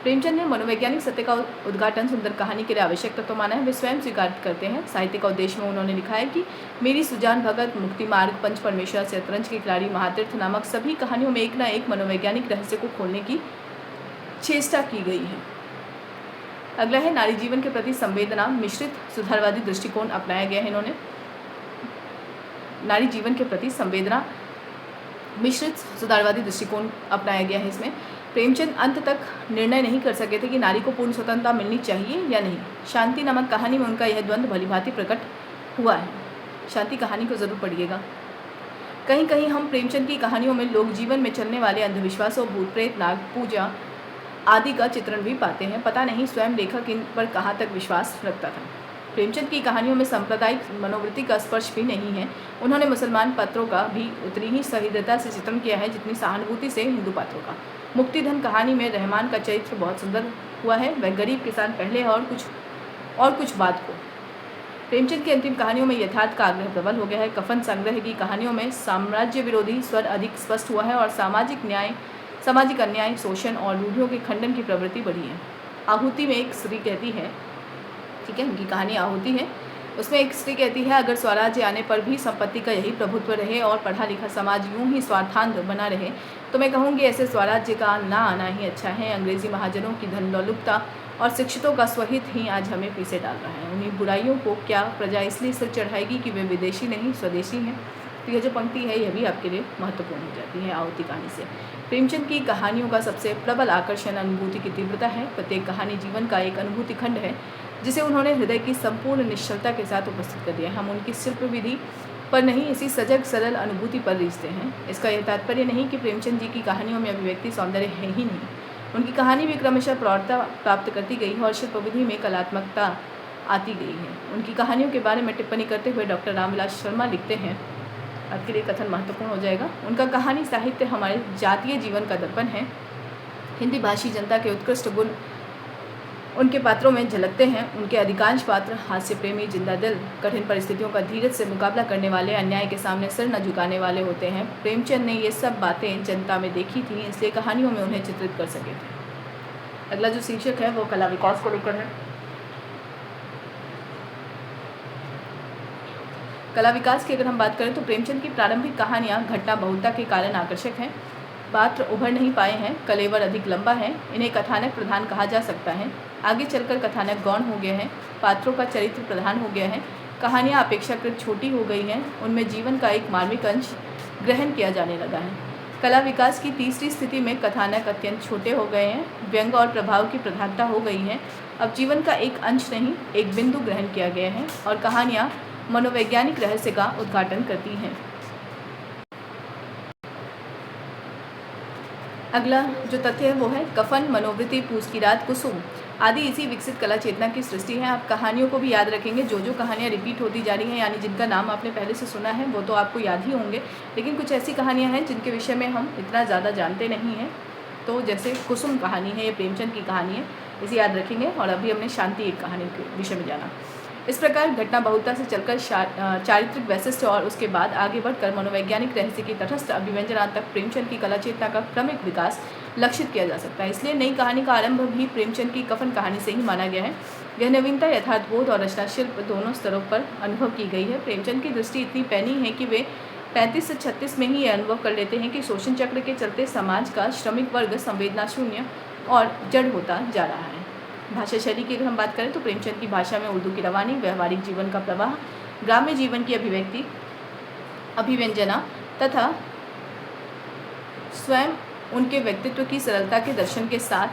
प्रेमचंद ने मनोवैज्ञानिक सत्य का उद्घाटन सुंदर कहानी के लिए आवश्यक तत्व माना है। वे स्वयं स्वीकार करते हैं। साहित्य का उद्देश्य में उन्होंने लिखा है कि मेरी सुजान भगत, मुक्ति मार्ग, पंच परमेश्वर, शतरंज के खिलाड़ी, महातीर्थ नामक सभी कहानियों में एक न एक मनोवैज्ञानिक रहस्य को खोलने की चेष्टा की गई है। अगला है, नारी जीवन के प्रति संवेदना मिश्रित सुधारवादी दृष्टिकोण अपनाया गया है। इन्होंने नारी जीवन के प्रति संवेदना मिश्रित सुधारवादी दृष्टिकोण अपनाया गया है। इसमें प्रेमचंद अंत तक निर्णय नहीं कर सके थे कि नारी को पूर्ण स्वतंत्रता मिलनी चाहिए या नहीं। शांति नामक कहानी में उनका यह द्वंद्व भलीभांति प्रकट हुआ है। शांति कहानी को जरूर पढ़िएगा। कहीं कहीं हम प्रेमचंद की कहानियों में लोक जीवन में चलने वाले अंधविश्वासों, भूत प्रेत, नाग पूजा आदि का चित्रण भी पाते हैं। पता नहीं स्वयं लेखक इन पर कहाँ तक विश्वास रखता था। प्रेमचंद की कहानियों में सांप्रदायिक मनोवृत्ति का स्पर्श भी नहीं है। उन्होंने मुसलमान पात्रों का भी उतनी ही सहृदयता से चित्रण किया है जितनी सहानुभूति से हिंदू पात्रों का। मुक्तिधन कहानी में रहमान का चरित्र बहुत सुंदर हुआ है। वह गरीब किसान पहले और कुछ बाद को। प्रेमचंद की अंतिम कहानियों में यथार्थ का आग्रह प्रबल हो गया है। कफन संग्रह की कहानियों में साम्राज्य विरोधी स्वर अधिक स्पष्ट हुआ है और सामाजिक अन्याय, शोषण और रूढ़ियों के खंडन की प्रवृत्ति बढ़ी है। आहुति में एक स्त्री कहती है, ठीक है, उनकी कहानी आहुति है, उसमें एक स्त्री कहती है, अगर स्वराज्य आने पर भी संपत्ति का यही प्रभुत्व रहे और पढ़ा लिखा समाज यूं ही स्वार्थांध बना रहे तो मैं कहूँगी ऐसे स्वराज्य का ना आना ही अच्छा है। अंग्रेजी महाजनों की धन दौलुकता और शिक्षितों का स्वहित ही आज हमें पीछे डाल रहा है। उन्हीं बुराइयों को क्या प्रजा इसलिए सिर चढ़ाएगी कि वे विदेशी नहीं स्वदेशी हैं। तो यह जो पंक्ति है यह भी आपके लिए महत्वपूर्ण हो जाती है आहुति कहानी से। प्रेमचंद की कहानियों का सबसे प्रबल आकर्षण अनुभूति की तीव्रता है। प्रत्येक कहानी जीवन का एक अनुभूति खंड है जिसे उन्होंने हृदय की संपूर्ण निश्चलता के साथ उपस्थित कर दिया। हम उनकी शिल्प विधि पर नहीं, इसी सजग सरल अनुभूति पर रीझते हैं। इसका यह तात्पर्य नहीं कि प्रेमचंद जी की कहानियों में अभिव्यक्ति सौंदर्य है ही नहीं। उनकी कहानी भी क्रमशः प्रौढ़ता प्राप्त करती गई है और शिल्प विधि में कलात्मकता आती गई है। उनकी कहानियों के बारे में टिप्पणी करते हुए डॉक्टर रामविलास शर्मा लिखते हैं, आपके लिए कथन महत्वपूर्ण हो जाएगा। उनका कहानी साहित्य हमारे जातीय जीवन का दर्पण है। हिंदी भाषी जनता के उत्कृष्ट गुण उनके पात्रों में झलकते हैं। उनके अधिकांश पात्र हास्य प्रेमी, जिंदा दिल, कठिन परिस्थितियों का धीरज से मुकाबला करने वाले, अन्याय के सामने सिर न झुकाने वाले होते हैं। प्रेमचंद ने ये सब बातें जनता में देखी थी, इसलिए कहानियों में उन्हें चित्रित कर सके थे। अगला जो शीर्षक है वो कला विकास को लेकर है। कला विकास की अगर हम बात करें तो प्रेमचंद की प्रारंभिक कहानियाँ घटना बहुलता के कारण आकर्षक हैं। पात्र उभर नहीं पाए हैं, कलेवर अधिक लंबा है, इन्हें कथानक प्रधान कहा जा सकता है। आगे चलकर कथानक गौण हो गया है, पात्रों का चरित्र प्रधान हो गया है, कहानियाँ अपेक्षाकृत छोटी हो गई हैं, उनमें जीवन का एक मार्मिक अंश ग्रहण किया जाने लगा है। कला विकास की तीसरी स्थिति में कथानक अत्यंत छोटे हो गए हैं, व्यंग और प्रभाव की प्रधानता हो गई है। अब जीवन का एक अंश नहीं, एक बिंदु ग्रहण किया गया है और कहानियाँ मनोवैज्ञानिक रहस्य का उद्घाटन करती हैं। अगला जो तथ्य है वो है कफन, मनोवृत्ति, पूस की रात, कुसुम आदि इसी विकसित कला चेतना की सृष्टि है। आप कहानियों को भी याद रखेंगे। जो कहानियाँ रिपीट होती जा रही हैं, यानी जिनका नाम आपने पहले से सुना है वो तो आपको याद ही होंगे, लेकिन कुछ ऐसी कहानियाँ हैं जिनके विषय में हम इतना ज़्यादा जानते नहीं हैं। तो जैसे कुसुम कहानी है, ये प्रेमचंद की कहानी है, इसे याद रखेंगे। और अभी हमने शांति एक कहानी के विषय में जाना। इस प्रकार घटना बहुलता से चलकर चारित्रिक वैशिष्ट्य और उसके बाद आगे बढ़कर मनोवैज्ञानिक रहस्य की तटस्थ अभिव्यंजना तक प्रेमचंद की कला चेतना का क्रमिक विकास लक्षित किया जा सकता है। इसलिए नई कहानी का आरंभ भी प्रेमचंद की कफन कहानी से ही माना गया है। यह नवीनता यथार्थबोध और रचना शिल्प दोनों स्तरों पर अनुभव की गई है। प्रेमचंद की दृष्टि इतनी पैनी है कि वे 35 से 36 में ही यह अनुभव कर लेते हैं कि शोषण चक्र के चलते समाज का श्रमिक वर्ग संवेदना शून्य और जड़ होता जा रहा है। भाषा शैली की अगर हम बात करें तो प्रेमचंद की भाषा में उर्दू की रवानी, व्यवहारिक जीवन का प्रवाह, ग्राम्य जीवन की अभिव्यक्ति, अभिव्यंजना तथा स्वयं उनके व्यक्तित्व की सरलता के दर्शन के साथ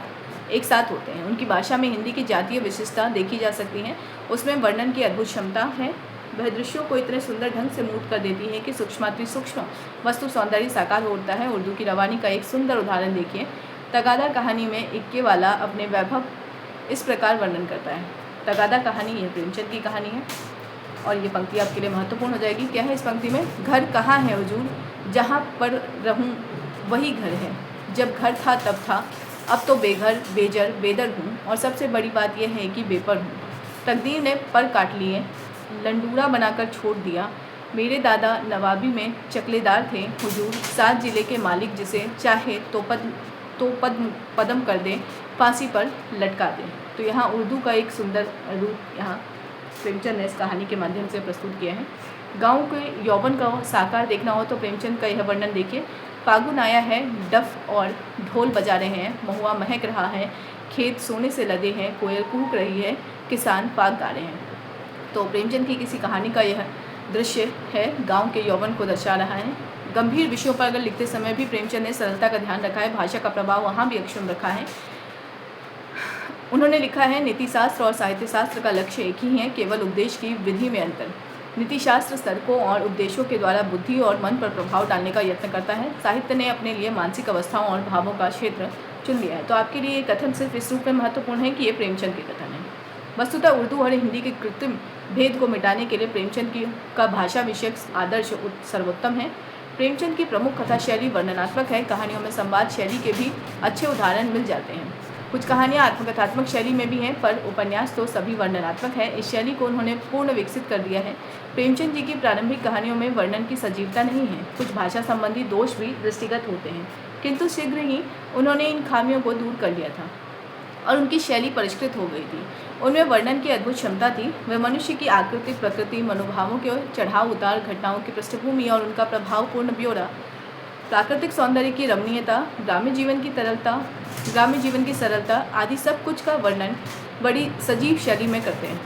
एक साथ होते हैं। उनकी भाषा में हिंदी की जातीय विशेषता देखी जा सकती है। उसमें वर्णन की अद्भुत क्षमता है। वह दृश्यों को इतने सुंदर ढंग से मूर्त कर देती है कि सूक्ष्माति सूक्ष्म वस्तु सौंदर्य साकार होता है। उर्दू की रवानी का एक सुंदर उदाहरण देखिए। तगादा कहानी में इक्के वाला अपने वैभव इस प्रकार वर्णन करता है। तगादा कहानी यह प्रेमचंद की कहानी है और ये पंक्ति आपके लिए महत्वपूर्ण हो जाएगी। क्या है इस पंक्ति में? घर कहाँ है हुजूर, जहाँ पर रहूँ वही घर है। जब घर था तब था, अब तो बेघर बेजर बेदर हूँ और सबसे बड़ी बात यह है कि बेपर हूँ। तकदीर ने पर काट लिए, लंडूरा बनाकर छोड़ दिया। मेरे दादा नवाबी में चकलेदार थे हुजूर, 7 जिले के मालिक, जिसे चाहे तो पदम कर दे, फांसी पर लटका दे। तो यहाँ उर्दू का एक सुंदर रूप यहाँ प्रेमचंद ने इस कहानी के माध्यम से प्रस्तुत किया है। गाँव के यौवन का साकार देखना हो तो प्रेमचंद का यह वर्णन देखिए। फागुन आया है, डफ और ढोल बजा रहे हैं, महुआ महक रहा है, खेत सोने से लदे हैं, कोयल कूक रही है, किसान फाग गा रहे हैं। तो प्रेमचंद की किसी कहानी का यह दृश्य है, गांव के यौवन को दर्शा रहा है। गंभीर विषयों पर अगर लिखते समय भी प्रेमचंद ने सरलता का ध्यान रखा है, भाषा का प्रभाव वहाँ भी अक्षुण्ण रखा है। उन्होंने लिखा है, नीतिशास्त्र और साहित्य शास्त्र का लक्ष्य एक ही है, केवल उपदेश की विधि में अंतर। नीतिशास्त्र तर्कों और उपदेशों के द्वारा बुद्धि और मन पर प्रभाव डालने का यत्न करता है। साहित्य ने अपने लिए मानसिक अवस्थाओं और भावों का क्षेत्र चुन लिया है। तो आपके लिए ये कथन सिर्फ इस रूप में महत्वपूर्ण है कि ये प्रेमचंद के कथन है। वस्तुतः उर्दू और हिंदी के कृत्रिम भेद को मिटाने के लिए प्रेमचंद का भाषा विषयक आदर्श सर्वोत्तम है। प्रेमचंद की प्रमुख कथा शैली वर्णनात्मक है। कहानियों में संवाद शैली के भी अच्छे उदाहरण मिल जाते हैं। कुछ कहानियाँ आत्मकथात्मक शैली में भी हैं, पर उपन्यास तो सभी वर्णनात्मक है। इस शैली को उन्होंने पूर्ण विकसित कर दिया है। प्रेमचंद जी की प्रारंभिक कहानियों में वर्णन की सजीवता नहीं है। कुछ भाषा संबंधी दोष भी दृष्टिगत होते हैं, किंतु शीघ्र ही उन्होंने इन खामियों को दूर कर लिया था और उनकी शैली परिष्कृत हो गई थी। उनमें वर्णन की अद्भुत क्षमता थी। वे मनुष्य की आकृति, प्रकृति, मनोभावों के चढ़ाव उतार, घटनाओं की पृष्ठभूमि और उनका प्रभावपूर्ण ब्यौरा, प्राकृतिक सौंदर्य की रमणीयता, ग्राम्य जीवन की सरलता आदि सब कुछ का वर्णन बड़ी सजीव शैली में करते हैं।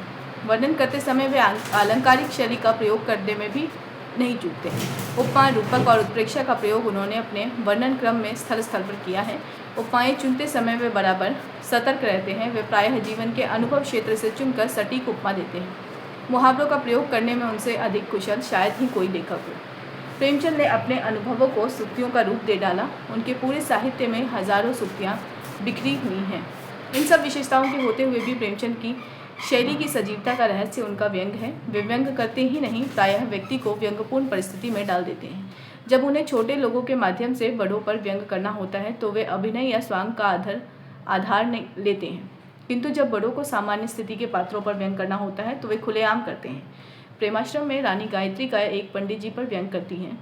वर्णन करते समय वे आलंकारिक शैली का प्रयोग करने में भी नहीं चूकते। उपमा, रूपक और उत्प्रेक्षा का प्रयोग उन्होंने अपने वर्णन क्रम में स्थल स्थल पर किया है। उपमाएँ चुनते समय वे बराबर सतर्क रहते हैं। वे प्रायः जीवन के अनुभव क्षेत्र से चुनकर सटीक उपमा देते हैं। मुहावरों का प्रयोग करने में उनसे अधिक कुशल शायद ही कोई लेखक हो। प्रेमचंद ने अपने अनुभवों को सूक्तियों का रूप दे डाला। उनके पूरे साहित्य में हजारों सूक्तियाँ बिखरी हुई हैं। इन सब विशेषताओं के होते हुए भी प्रेमचंद की शैली की सजीवता का रहस्य उनका व्यंग है। वे व्यंग करते ही नहीं, प्रायः व्यक्ति को व्यंग्यपूर्ण परिस्थिति में डाल देते हैं। जब उन्हें छोटे लोगों के माध्यम से बड़ों पर व्यंग करना होता है तो वे अभिनय या स्वांग का आधार लेते हैं, किंतु जब बड़ों को सामान्य स्थिति के पात्रों पर व्यंग करना होता है तो वे खुलेआम करते हैं। प्रेमाश्रम में रानी गायत्री का एक पंडित जी पर व्यंग करती हैं।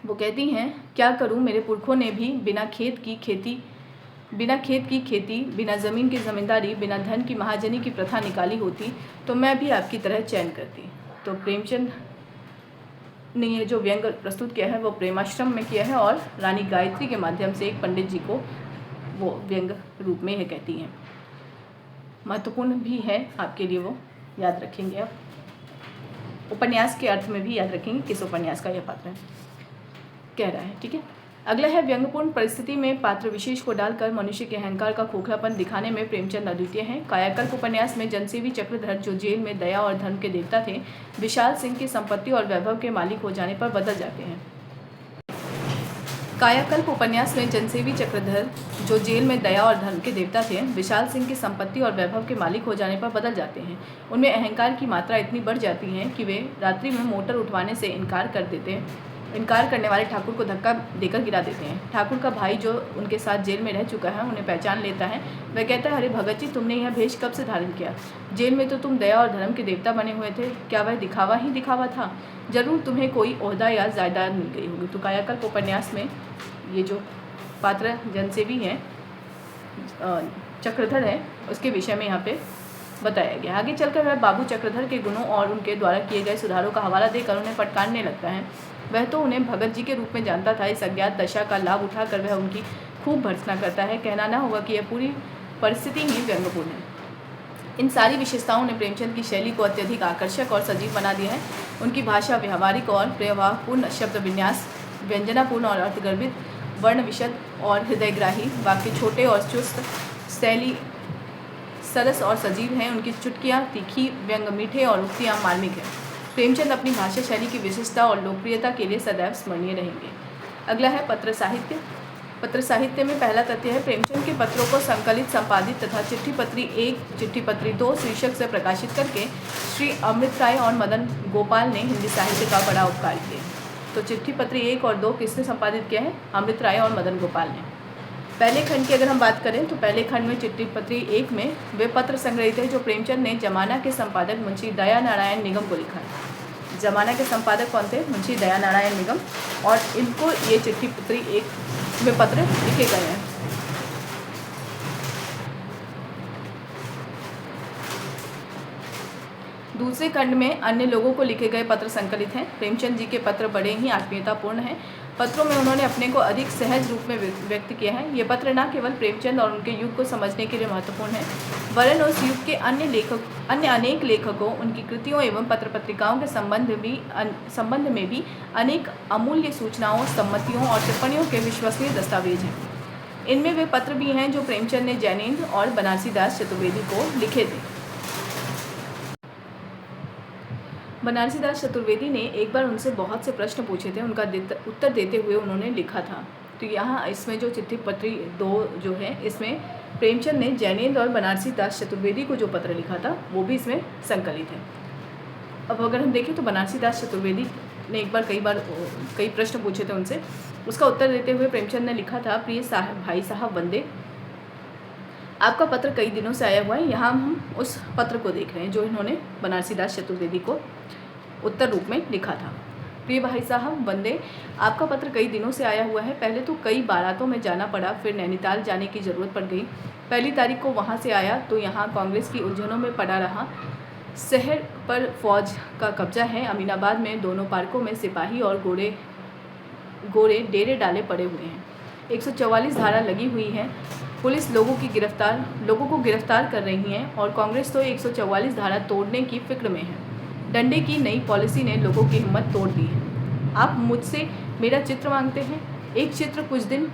वो कहती हैं, क्या करूं, मेरे पुरखों ने भी बिना खेत की खेती, बिना ज़मीन की ज़मींदारी, बिना धन की महाजनी की प्रथा निकाली होती तो मैं भी आपकी तरह चयन करती। तो प्रेमचंद ने ये जो व्यंग प्रस्तुत किया है वो प्रेमाश्रम में किया है और रानी गायत्री के माध्यम से एक पंडित जी को वो व्यंग रूप में यह कहती हैं। महत्वपूर्ण भी है आपके लिए, वो याद रखेंगे आप। उपन्यास के अर्थ में भी याद रखेंगे किस उपन्यास का यह पात्र है कह रहा है। ठीक है, अगला है व्यंग्यपूर्ण परिस्थिति में पात्र विशेष को डालकर मनुष्य के अहंकार का खोखलापन दिखाने में प्रेमचंद अद्वितीय हैं। कायाकल्प उपन्यास में जनसेवी चक्रधर, जो जेल में दया और धर्म के देवता थे, विशाल सिंह की संपत्ति और वैभव के मालिक हो जाने पर बदल जाते हैं। कायाकल्प उपन्यास में जनसेवी चक्रधर, जो जेल में दया और धर्म के देवता थे, विशाल सिंह की संपत्ति और वैभव के मालिक हो जाने पर बदल जाते हैं। उनमें अहंकार की मात्रा इतनी बढ़ जाती है कि वे रात्रि में मोटर उठवाने से इनकार कर देते इनकार करने वाले ठाकुर को धक्का देकर गिरा देते हैं। ठाकुर का भाई जो उनके साथ जेल में रह चुका है उन्हें पहचान लेता है। वह कहता है, अरे भगत जी, तुमने यह भेष कब से धारण किया? जेल में तो तुम दया और धर्म के देवता बने हुए थे, क्या वह दिखावा ही दिखावा था? जरूर तुम्हें कोई ओहदा या जायदाद मिल गई होगी। तो कायाकल्प उपन्यास में ये जो पात्र जनसेवी हैं चक्रधर है, उसके विषय में यहाँ पे बताया गया। आगे चलकर वह बाबू चक्रधर के गुणों और उनके द्वारा किए गए सुधारों का हवाला देकर उन्हें फटकारने लगता है। वह तो उन्हें भगत जी के रूप में जानता था। इस अज्ञात दशा का लाभ उठाकर वह उनकी खूब भर्त्सना करता है। कहना ना होगा कि यह पूरी परिस्थिति ही व्यंग्यपूर्ण है। इन सारी विशेषताओं ने प्रेमचंद की शैली को अत्यधिक आकर्षक और सजीव बना दिया है। उनकी भाषा व्यवहारिक और प्रवाहपूर्ण, शब्द विन्यास व्यंजनापूर्ण और अर्थगर्भित, वर्ण विशद और हृदयग्राही, वाक्य छोटे और चुस्त, शैली सरस और सजीव हैं। उनकी चुटकियाँ तीखी, व्यंग मीठे और उक्तियाँ मार्मिक हैं। प्रेमचंद अपनी भाषा शैली की विशिष्टता और लोकप्रियता के लिए सदैव स्मरणीय रहेंगे। अगला है पत्र साहित्य। पत्र साहित्य में पहला तथ्य है, प्रेमचंद के पत्रों को संकलित, संपादित तथा चिट्ठी पत्री 1, चिट्ठी पत्री 2 शीर्षक से प्रकाशित करके श्री अमृत राय और मदन गोपाल ने हिंदी साहित्य का बड़ा उपकार किया। तो चिट्ठी पत्री 1 और 2 किसने संपादित किया है? अमृत राय और मदन गोपाल ने। पहले खंड की अगर हम बात करें तो पहले खंड में चिट्ठी पत्री 1 में वे पत्र संग्रहित है जो प्रेमचंद ने जमाना के संपादक मुंशी दया नारायण निगम को लिखा है। जमाना के संपादक कौन थे? मुंशी दया नारायण निगम। और इनको ये चिट्ठी पत्री 1 में पत्र लिखे गए हैं। दूसरे खंड में अन्य लोगों को लिखे गए पत्र संकलित हैं। प्रेमचंद जी के पत्र बड़े ही आत्मीयतापूर्ण हैं। पत्रों में उन्होंने अपने को अधिक सहज रूप में व्यक्त किया है। ये पत्र न केवल प्रेमचंद और उनके युग को समझने के लिए महत्वपूर्ण है, वरन उस युग के अन्य अनेक लेखकों, उनकी कृतियों एवं पत्र पत्रिकाओं के संबंध में भी अनेक अमूल्य सूचनाओं, सम्मतियों और टिप्पणियों के विश्वसनीय दस्तावेज हैं। इनमें वे पत्र भी हैं जो प्रेमचंद ने जैनेन्द्र और बनारसी दास चतुर्वेदी को लिखे थे। बनारसी दास चतुर्वेदी ने एक बार उनसे बहुत से प्रश्न पूछे थे, उनका उत्तर देते हुए उन्होंने लिखा था। तो यहाँ इसमें जो चिट्ठी पत्री 2 जो है, इसमें प्रेमचंद ने जैनेन्द्र और बनारसी दास चतुर्वेदी को जो पत्र लिखा था वो भी इसमें संकलित है। अब अगर हम देखें तो बनारसी दास चतुर्वेदी ने एक बार कई प्रश्न पूछे थे उनसे, उसका उत्तर देते हुए प्रेमचंद ने लिखा था, प्रिय भाई साहब वंदे, आपका पत्र कई दिनों से आया हुआ है। यहाँ हम उस पत्र को देख रहे हैं जो इन्होंने बनारसी दास चतुर्वेदी को उत्तर रूप में लिखा था। प्रिय भाई साहब वंदे, आपका पत्र कई दिनों से आया हुआ है। पहले तो कई बारातों में जाना पड़ा, फिर नैनीताल जाने की ज़रूरत पड़ गई। पहली तारीख को वहाँ से आया तो यहाँ कांग्रेस की उलझनों में पड़ा रहा। शहर पर फौज का कब्जा है। अमीनाबाद में दोनों पार्कों में सिपाही और गोरे डेरे डाले पड़े हुए हैं। 144 धारा लगी हुई है। पुलिस लोगों को गिरफ्तार कर रही है और कांग्रेस तो 144 धारा तोड़ने की फिक्र में है। डंडे की नई पॉलिसी ने लोगों की हिम्मत तोड़ दी है। आप मुझसे मेरा चित्र मांगते हैं। एक चित्र कुछ दिन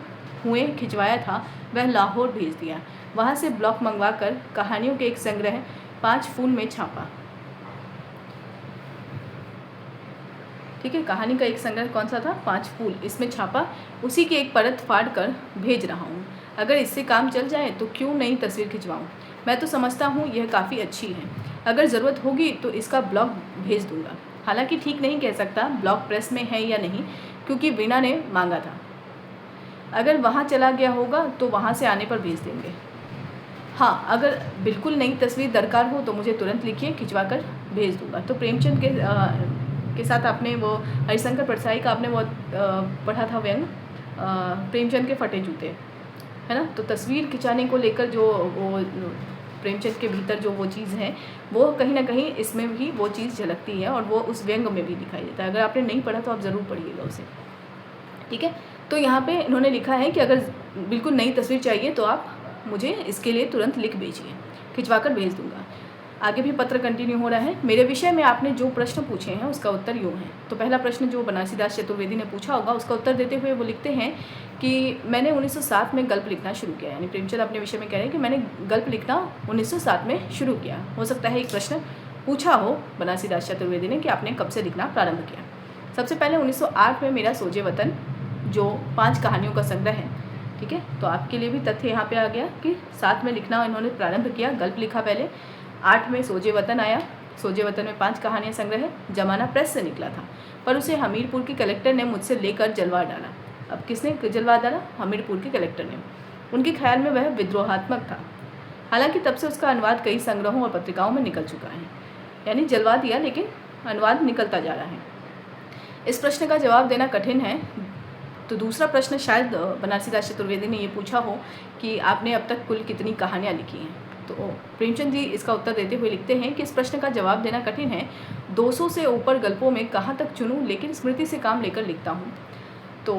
हुए खिंचवाया था, वह लाहौर भेज दिया। वहाँ से ब्लॉक मंगवा कर कहानियों के एक संग्रह 5 फूल में छापा। ठीक है, कहानी का एक संग्रह कौन सा था? 5 फूल, इसमें छापा। उसी की एक परत फाड़ कर भेज रहा हूँ। अगर इससे काम चल जाए तो क्यों नई तस्वीर खिंचवाऊँ? मैं तो समझता हूँ यह काफ़ी अच्छी है। अगर ज़रूरत होगी तो इसका ब्लॉक भेज दूंगा। हालांकि ठीक नहीं कह सकता ब्लॉक प्रेस में है या नहीं, क्योंकि वीणा ने मांगा था। अगर वहाँ चला गया होगा तो वहाँ से आने पर भेज देंगे। हाँ, अगर बिल्कुल नई तस्वीर दरकार हो तो मुझे तुरंत लिखिए, खिंचवा कर भेज दूंगा। तो प्रेमचंद के साथ आपने वो हरिशंकर परसाई का आपने वो पढ़ा था व्यंग, प्रेमचंद के फटे जूते, है ना। तो तस्वीर खिंचाने को लेकर जो वो प्रेमचंद के भीतर जो वो चीज़ है, वो कहीं ना कहीं इसमें भी वो चीज़ झलकती है और वो उस व्यंग में भी दिखाई देता है। अगर आपने नहीं पढ़ा तो आप ज़रूर पढ़िएगा उसे। ठीक है, तो यहाँ पे इन्होंने लिखा है कि अगर बिल्कुल नई तस्वीर चाहिए तो आप मुझे इसके लिए तुरंत लिख भेजिए, खिंचवा कर भेज दूँगा। आगे भी पत्र कंटिन्यू हो रहा है। मेरे विषय में आपने जो प्रश्न पूछे हैं उसका उत्तर यूँ है। तो पहला प्रश्न जो बनारसी दास चतुर्वेदी ने पूछा होगा उसका उत्तर देते हुए वो लिखते हैं कि मैंने 1907 में गल्प लिखना शुरू किया। यानी प्रेमचंद अपने विषय में कह रहे हैं कि मैंने गल्प लिखना 1907 में शुरू किया। हो सकता है एक प्रश्न पूछा हो बनारसी दास चतुर्वेदी ने कि आपने कब से लिखना प्रारंभ किया। सबसे पहले 1908 में मेरा सोजे वतन जो 5 कहानियों का संग्रह है। ठीक है, तो आपके लिए भी तथ्य यहाँ पे आ गया कि 7 में लिखना इन्होंने प्रारंभ किया, गल्प लिखा पहले, 8 में सोजे वतन आया, सोजे वतन में 5 कहानियाँ संग्रह जमाना प्रेस से निकला था, पर उसे हमीरपुर के कलेक्टर ने मुझसे लेकर जलवा डाला। अब किसने जलवा डाला? हमीरपुर के कलेक्टर ने। उनके ख्याल में वह विद्रोहात्मक था। हालांकि तब से उसका अनुवाद कई संग्रहों और पत्रिकाओं में निकल चुका है। यानी जलवा दिया, लेकिन अनुवाद निकलता जा रहा है। इस प्रश्न का जवाब देना कठिन है। तो दूसरा प्रश्न शायद बनारसी दास चतुर्वेदी ने ये पूछा हो कि आपने अब तक कुल कितनी कहानियाँ लिखी हैं। तो प्रेमचंद जी इसका उत्तर देते हुए लिखते हैं कि इस प्रश्न का जवाब देना कठिन है। 200 से ऊपर गल्पों में कहाँ तक चुनूँ, लेकिन स्मृति से काम लेकर लिखता हूँ। तो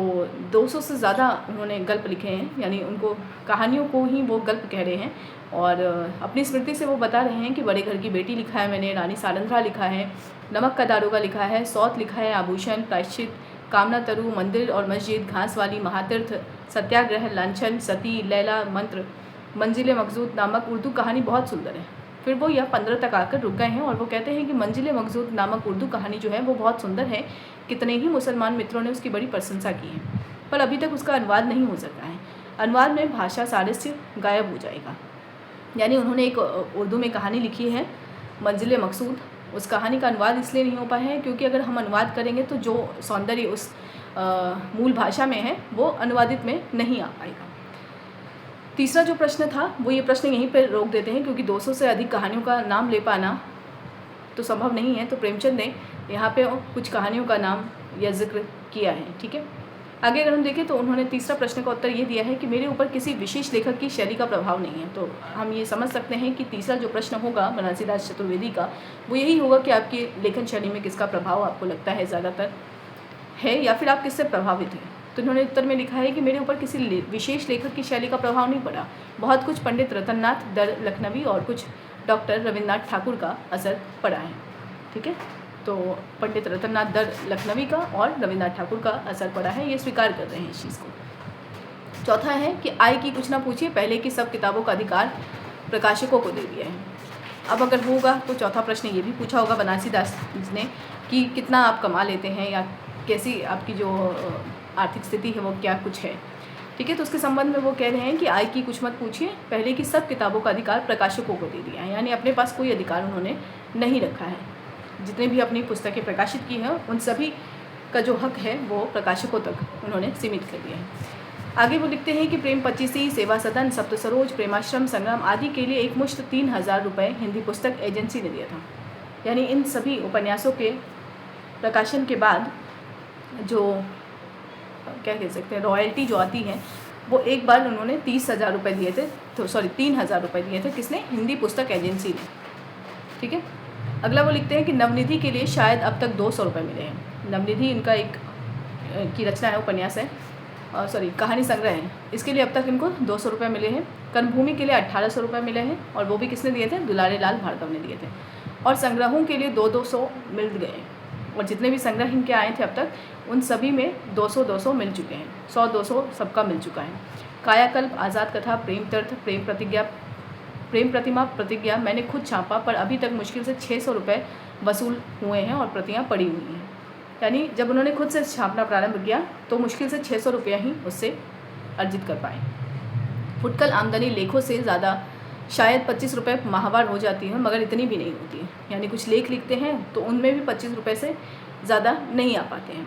200 से ज़्यादा उन्होंने गल्प लिखे हैं, यानी उनको कहानियों को ही वो गल्प कह रहे हैं। और अपनी स्मृति से वो बता रहे हैं कि बड़े घर की बेटी लिखा है मैंने, रानी सारंध्रा लिखा है, नमक का दारोगा लिखा है, सौत लिखा है, आभूषण, प्रायश्चित, कामना तरु, मंदिर और मस्जिद, घास वाली, महातीर्थ, सत्याग्रह, लांछन, सती, लैला, मंत्र, मंजिल मकसूद नामक उर्दू कहानी बहुत सुंदर है। फिर वो यह 15 तक आकर रुक गए हैं और वो कहते हैं कि मंजिल मकसूद नामक उर्दू कहानी जो है वो बहुत सुंदर है। कितने ही मुसलमान मित्रों ने उसकी बड़ी प्रशंसा की है, पर अभी तक उसका अनुवाद नहीं हो सका है। अनुवाद में भाषा सारस्य गायब हो जाएगा। यानी उन्होंने एक उर्दू में कहानी लिखी है मंजिल मकसूद, उस कहानी का अनुवाद इसलिए नहीं हो पाया है क्योंकि अगर हम अनुवाद करेंगे तो जो सौंदर्य उस मूल भाषा में है वो अनुवादित में नहीं आ पाएगा। तीसरा जो प्रश्न था वो ये प्रश्न यहीं पर रोक देते हैं क्योंकि 200 से अधिक कहानियों का नाम ले पाना तो संभव नहीं है। तो प्रेमचंद ने यहाँ पे कुछ कहानियों का नाम या जिक्र किया है। ठीक है, आगे अगर हम देखें तो उन्होंने तीसरा प्रश्न का उत्तर ये दिया है कि मेरे ऊपर किसी विशेष लेखक की शैली का प्रभाव नहीं है। तो हम ये समझ सकते हैं कि तीसरा जो प्रश्न होगा बनारसी दास चतुर्वेदी का वो यही होगा कि आपकी लेखन शैली में किसका प्रभाव आपको लगता है ज़्यादातर है या फिर आप किससे प्रभावित हैं। तो उन्होंने उत्तर में लिखा है कि मेरे ऊपर किसी विशेष लेखक की शैली का प्रभाव नहीं पड़ा, बहुत कुछ पंडित रतननाथ दर लखनवी और कुछ डॉक्टर रविन्द्रनाथ ठाकुर का असर पड़ा है। ठीक है, तो पंडित रतननाथ दर लखनवी का और रविन्द्रनाथ ठाकुर का असर पड़ा है, ये स्वीकार कर रहे हैं इस चीज़ को। चौथा है कि आय की कुछ ना पूछिए, पहले की सब किताबों का अधिकार प्रकाशकों को दे दिया है। अब अगर होगा तो चौथा प्रश्न ये भी पूछा होगा बनारसी दास ने कि कितना आप कमा लेते हैं या कैसी आपकी जो आर्थिक स्थिति है वो क्या कुछ है। ठीक है, तो उसके संबंध में वो कह रहे हैं कि आय की कुछ मत पूछिए, पहले की सब किताबों का अधिकार प्रकाशकों को दे दिया है। यानी अपने पास कोई अधिकार उन्होंने नहीं रखा है। जितने भी अपनी पुस्तकें प्रकाशित की हैं उन सभी का जो हक है वो प्रकाशकों तक उन्होंने सीमित कर दिया है। आगे वो लिखते हैं कि प्रेम पच्चीसी, सेवा सदन, सप्त सरोज, प्रेमाश्रम, संग्राम आदि के लिए एक मुश्त 3000 रुपये हिंदी पुस्तक एजेंसी ने दिया था। यानी इन सभी उपन्यासों के प्रकाशन के बाद जो क्या कह सकते हैं रॉयल्टी जो आती है वो एक बार उन्होंने 30,000 रुपये दिए थे, तो 3,000 रुपये दिए थे। किसने? हिंदी पुस्तक एजेंसी ने। ठीक है, अगला वो लिखते हैं कि नवनिधि के लिए शायद अब तक 200 रुपये मिले हैं। नवनिधि इनका एक की रचना है, उपन्यास है, कहानी संग्रह है। इसके लिए अब तक इनको 200 रुपये मिले हैं। कर्मभूमि के लिए 1800 रुपये मिले हैं और वो भी किसने दिए थे? दुलारे लाल भार्गव ने दिए थे। और संग्रहों के लिए 200 मिल गए और जितने भी संग्रह इनके आए थे अब तक उन सभी में 200 मिल चुके हैं। 100-200 सबका मिल चुका है। कायाकल्प, आज़ाद कथा, प्रेम तीर्थ, प्रेम प्रतिमा, प्रतिज्ञा मैंने खुद छापा पर अभी तक मुश्किल से 600 रुपये वसूल हुए हैं और प्रतियाँ पड़ी हुई हैं। यानी जब उन्होंने खुद से छापना प्रारंभ किया तो मुश्किल से 600 रुपया ही उससे अर्जित कर पाए। फुटकल आमदनी लेखों से ज़्यादा शायद 25 रुपये माहवार हो जाती है, मगर इतनी भी नहीं होती है। यानी कुछ लेख लिखते हैं तो उनमें भी 25 रुपये से ज़्यादा नहीं आ पाते हैं।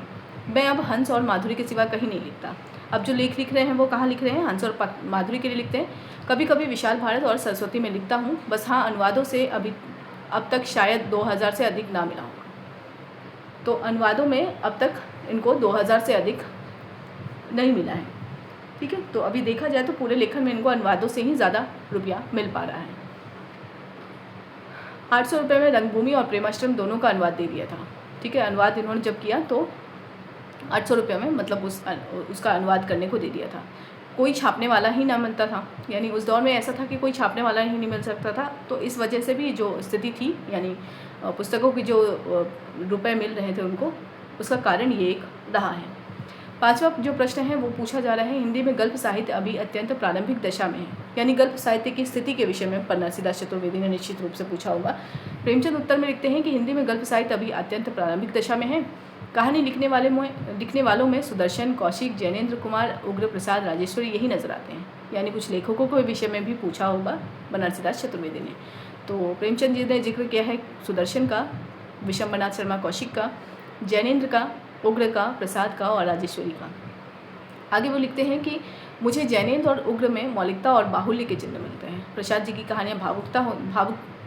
मैं अब हंस और माधुरी के सिवा कहीं नहीं लिखता। अब जो लेख लिख रहे हैं वो कहाँ लिख रहे हैं? हंस और माधुरी के लिए लिखते हैं। कभी कभी विशाल भारत और सरस्वती में लिखता हूँ। बस हाँ, अनुवादों से अब तक शायद 2000 से अधिक ना मिला होगा। तो अनुवादों में अब तक इनको 2000 से अधिक नहीं मिला है। ठीक है, तो अभी देखा जाए तो पूरे लेखन में इनको अनुवादों से ही ज़्यादा रुपया मिल पा रहा है। 800 रुपये में रंगभूमि और प्रेमाश्रम दोनों का अनुवाद दे दिया था। ठीक है, अनुवाद इन्होंने जब किया तो 800 रुपये में मतलब उसका अनुवाद करने को दे दिया था। कोई छापने वाला ही ना मिलता था। यानी उस दौर में ऐसा था कि कोई छापने वाला ही नहीं मिल सकता था। तो इस वजह से भी जो स्थिति थी, यानी पुस्तकों की जो रुपए मिल रहे थे उनको, उसका कारण ये एक रहा है। पांचवा जो प्रश्न है वो पूछा जा रहा है, हिंदी में गल्प साहित्य अभी अत्यंत प्रारंभिक दशा में है। यानी गल्प साहित्य की स्थिति के विषय में बनारसी दास चतुर्वेदी ने निश्चित रूप से पूछा होगा। प्रेमचंद उत्तर में लिखते हैं कि हिंदी में गल्प साहित्य अभी अत्यंत प्रारंभिक दशा में है। कहानी लिखने वालों में सुदर्शन, कौशिक, जैनेन्द्र कुमार, उग्र प्रसाद, राजेश्वरी यही नजर आते हैं। यानी कुछ लेखकों के विषय में भी पूछा होगा बनारसी दास चतुर्वेदी ने। तो प्रेमचंद जी ने जिक्र किया है सुदर्शन का, विशंबरनाथ शर्मा कौशिक का, जैनेन्द्र का, उग्र का, प्रसाद का और राजेश्वरी का। आगे वो लिखते हैं कि मुझे जैनेन्द्र और उग्र में मौलिकता और बाहुल्य के चिन्ह मिलते हैं। प्रसाद जी की कहानियाँ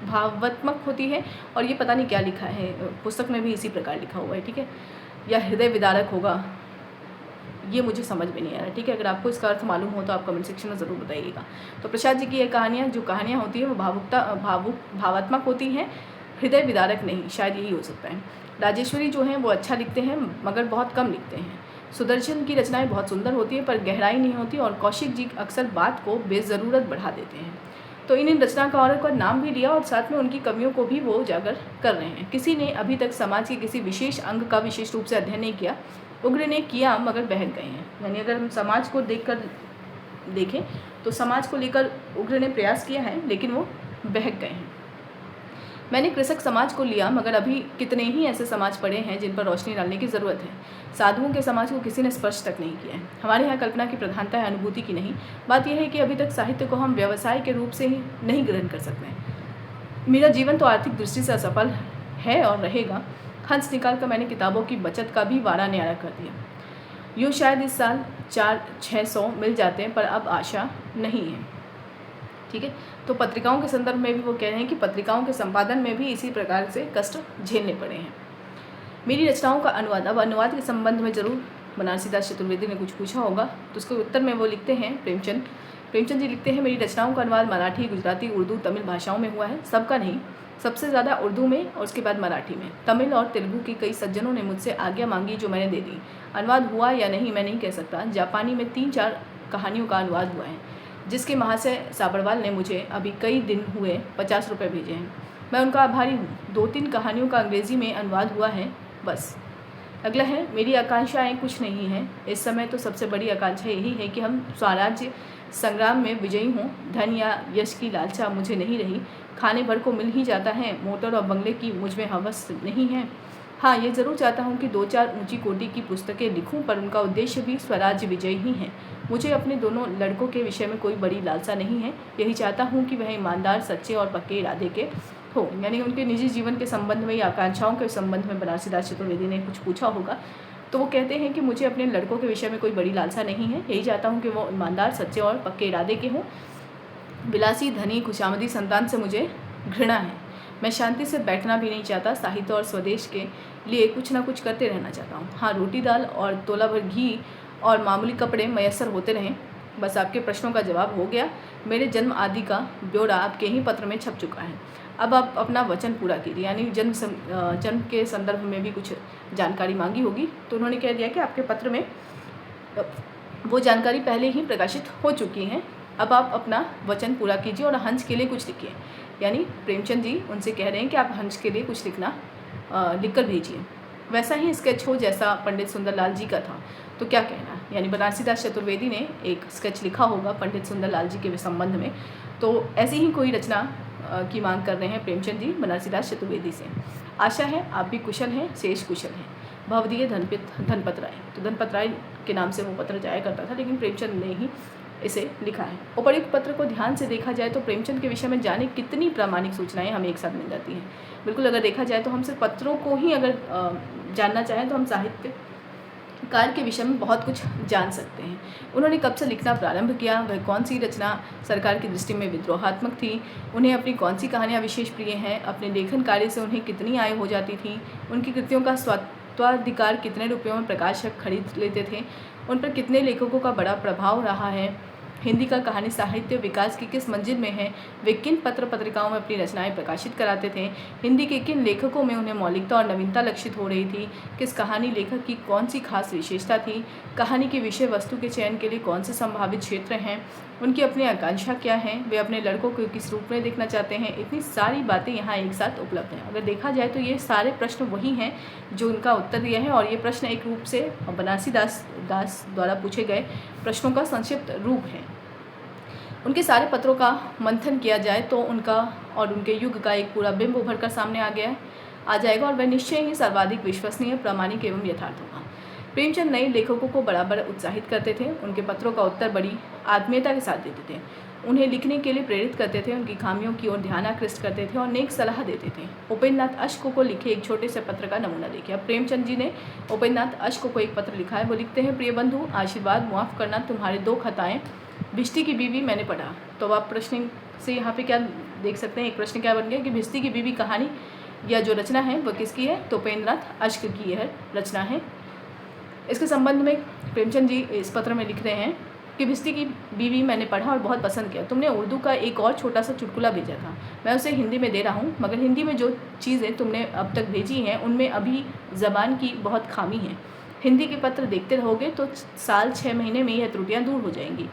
भावात्मक होती है और ये पता नहीं क्या लिखा है, पुस्तक में भी इसी प्रकार लिखा हुआ है, ठीक है, या हृदय विदारक होगा, ये मुझे समझ में नहीं आ रहा, ठीक है। अगर आपको इसका अर्थ मालूम हो तो आप कमेंट सेक्शन में ज़रूर बताइएगा। तो प्रसाद जी की ये कहानियाँ होती हैं वो भावात्मक होती हैं, हृदय विदारक नहीं, शायद यही हो सकता है। राजेश्वरी जो हैं वो अच्छा लिखते हैं मगर बहुत कम लिखते हैं। सुदर्शन की रचनाएं बहुत सुंदर होती हैं पर गहराई नहीं होती और कौशिक जी अक्सर बात को बेज़रूरत बढ़ा देते हैं। तो इन रचनाकारों का नाम भी लिया और साथ में उनकी कमियों को भी वो उजागर कर रहे हैं। किसी ने अभी तक समाज के किसी विशेष अंग का विशेष रूप से अध्ययन नहीं किया, उग्र ने किया मगर बहक गए हैं। यानी अगर हम समाज को देखें तो समाज को लेकर उग्र ने प्रयास किया है लेकिन वो बहक गए हैं। मैंने कृषक समाज को लिया मगर अभी कितने ही ऐसे समाज पड़े हैं जिन पर रोशनी डालने की ज़रूरत है। साधुओं के समाज को किसी ने स्पर्श तक नहीं किया है। हमारे यहाँ कल्पना की प्रधानता है, अनुभूति की नहीं। बात यह है कि अभी तक साहित्य को हम व्यवसाय के रूप से ही नहीं ग्रहण कर सकते हैं। मेरा जीवन तो आर्थिक दृष्टि से असफल है और रहेगा। हंस निकाल कर मैंने किताबों की बचत का भी वारा न्यारा कर दिया। यूँ शायद इस साल 400-600 मिल जाते हैं पर अब आशा नहीं है, ठीक है। तो पत्रिकाओं के संदर्भ में भी वो कह रहे हैं कि पत्रिकाओं के संपादन में भी इसी प्रकार से कष्ट झेलने पड़े हैं। मेरी रचनाओं का अनुवाद, अब अनुवाद के संबंध में ज़रूर बनारसी दास चतुर्वेदी ने कुछ पूछा होगा तो उसके उत्तर में वो लिखते हैं प्रेमचंद जी लिखते हैं, मेरी रचनाओं का अनुवाद मराठी, गुजराती, उर्दू, तमिल भाषाओं में हुआ है। सबका नहीं, सबसे ज़्यादा उर्दू में और उसके बाद मराठी में। तमिल और तेलुगु के कई सज्जनों ने मुझसे आज्ञा मांगी जो मैंने दे दी। अनुवाद हुआ या नहीं मैं नहीं कह सकता। जापानी में 3-4 कहानियों का अनुवाद हुआ है जिसके महाशय साबरवाल ने मुझे अभी कई दिन हुए 50 रुपये भेजे हैं। मैं उनका आभारी हूँ। 2-3 कहानियों का अंग्रेज़ी में अनुवाद हुआ है बस। अगला है, मेरी आकांक्षाएँ कुछ नहीं हैं इस समय, तो सबसे बड़ी आकांक्षा यही है कि हम स्वराज्य संग्राम में विजयी हों। धन या यश की लालसा मुझे नहीं रही, खाने भर को मिल ही जाता है। मोटर और बंगले की मुझ में हवस नहीं है। हाँ, ये ज़रूर चाहता हूँ कि 2-4 ऊंची कोटि की पुस्तकें लिखूं पर उनका उद्देश्य भी स्वराज्य विजय ही है। मुझे अपने दोनों लड़कों के विषय में कोई बड़ी लालसा नहीं है। यही चाहता हूँ कि वह ईमानदार, सच्चे और पक्के इरादे के हो। यानी उनके निजी जीवन के संबंध में या आकांक्षाओं के संबंध में बनारसी दास चतुर्वेदी ने कुछ पूछा होगा तो वो कहते हैं कि मुझे अपने लड़कों के विषय में कोई बड़ी लालसा नहीं है। यही चाहता हूँ कि वो ईमानदार, सच्चे और पक्के इरादे के हों। विलासी, धनी, खुशामदी संतान से मुझे घृणा है। मैं शांति से बैठना भी नहीं चाहता। साहित्य और स्वदेश के लिए कुछ ना कुछ करते रहना चाहता हूँ। हाँ, रोटी दाल और तोला भर घी और मामूली कपड़े मैसर होते रहें। बस आपके प्रश्नों का जवाब हो गया। मेरे जन्म आदि का ब्यौरा आपके ही पत्र में छप चुका है। अब आप अपना वचन पूरा कीजिए। यानी जन्म के संदर्भ में भी कुछ जानकारी मांगी होगी तो उन्होंने कह दिया कि आपके पत्र में वो जानकारी पहले ही प्रकाशित हो चुकी हैं। अब आप अपना वचन पूरा कीजिए और हंस के लिए कुछ लिखिए। यानी प्रेमचंद जी उनसे कह रहे हैं कि आप हंस के लिए कुछ लिखकर भेजिए। वैसा ही स्केच हो जैसा पंडित सुंदरलाल जी का था। तो क्या कहना, यानी बनारसी दास चतुर्वेदी ने एक स्केच लिखा होगा पंडित सुंदरलाल जी के संबंध में। तो ऐसी ही कोई रचना की मांग कर रहे हैं प्रेमचंद जी बनारसी दास चतुर्वेदी से। आशा है आप भी कुशल हैं, शेष कुशल हैं। भवदीय धनपत राय। तो धनपत राय के नाम से वो पत्र जाया करता था लेकिन प्रेमचंद ने ही इसे लिखा है। उपर्युक्त पत्र को ध्यान से देखा जाए तो प्रेमचंद के विषय में जाने कितनी प्रामाणिक सूचनाएं हमें एक साथ मिल जाती हैं। बिल्कुल, अगर देखा जाए तो हम सिर्फ पत्रों को ही अगर जानना चाहें तो हम साहित्यकार के विषय में बहुत कुछ जान सकते हैं। उन्होंने कब से लिखना प्रारंभ किया, वह कौन सी रचना सरकार की दृष्टि में विद्रोहात्मक थी, उन्हें अपनी कौन सी कहानियाँ विशेष प्रिय हैं, अपने लेखन कार्य से उन्हें कितनी आय हो जाती थी, उनकी कृतियों का स्वत्वाधिकार कितने रुपयों में प्रकाशक खरीद लेते थे, उन पर कितने लेखकों का बड़ा प्रभाव रहा है, हिंदी का कहानी साहित्य विकास की किस मंजिल में है, वे किन पत्र पत्रिकाओं में अपनी रचनाएं प्रकाशित कराते थे, हिंदी के किन लेखकों में उन्हें मौलिकता और नवीनता लक्षित हो रही थी, किस कहानी लेखक की कौन सी खास विशेषता थी, कहानी की विषय वस्तु के चयन के लिए कौन से संभावित क्षेत्र हैं, उनकी अपनी आकांक्षा क्या है, वे अपने लड़कों को किस रूप में देखना चाहते हैं। इतनी सारी बातें यहाँ एक साथ उपलब्ध हैं। अगर देखा जाए तो ये सारे प्रश्न वही हैं जो उनका उत्तर दिया है और ये प्रश्न एक रूप से बनारसी दास द्वारा पूछे गए प्रश्नों का संक्षिप्त रूप है। उनके सारे पत्रों का मंथन किया जाए तो उनका और उनके युग का एक पूरा बिंब उभर कर सामने आ जाएगा और वह निश्चय ही सर्वाधिक विश्वसनीय, प्रामाणिक एवं यथार्थ होगा। प्रेमचंद नए लेखकों को बराबर उत्साहित करते थे। उनके पत्रों का उत्तर बड़ी आत्मीयता के साथ देते थे, उन्हें लिखने के लिए प्रेरित करते थे, उनकी खामियों की ओर ध्यान आकृष्ट करते थे और नेक सलाह देते थे। उपेंद्रनाथ अश्क को लिखे एक छोटे से पत्र का नमूना देखिए। अब प्रेमचंद जी ने उपेंद्रनाथ अश्क को एक पत्र लिखा है। वो लिखते हैं, प्रिय बंधु, आशीर्वाद मुआफ़ करना, तुम्हारे 2 खताएँ। भिष्टी की बीवी मैंने पढ़ा। तो आप प्रश्न से यहाँ पे क्या देख सकते हैं, एक प्रश्न क्या बन गया कि भिष्टी की बीवी कहानी या जो रचना है वो किसकी है, तो उपेंद्रनाथ अश्क की यह रचना है। इसके संबंध में प्रेमचंद जी इस पत्र में लिख रहे हैं कि भिष्टी की बीवी मैंने पढ़ा और बहुत पसंद किया। तुमने उर्दू का एक और छोटा सा चुटकुला भेजा था, मैं उसे हिंदी में दे रहा हूँ, मगर हिंदी में जो चीज़ें तुमने अब तक भेजी हैं उनमें अभी ज़बान की बहुत खामी है। हिंदी के पत्र देखते रहोगे तो साल 6 महीने में यह त्रुटियाँ दूर हो जाएंगी।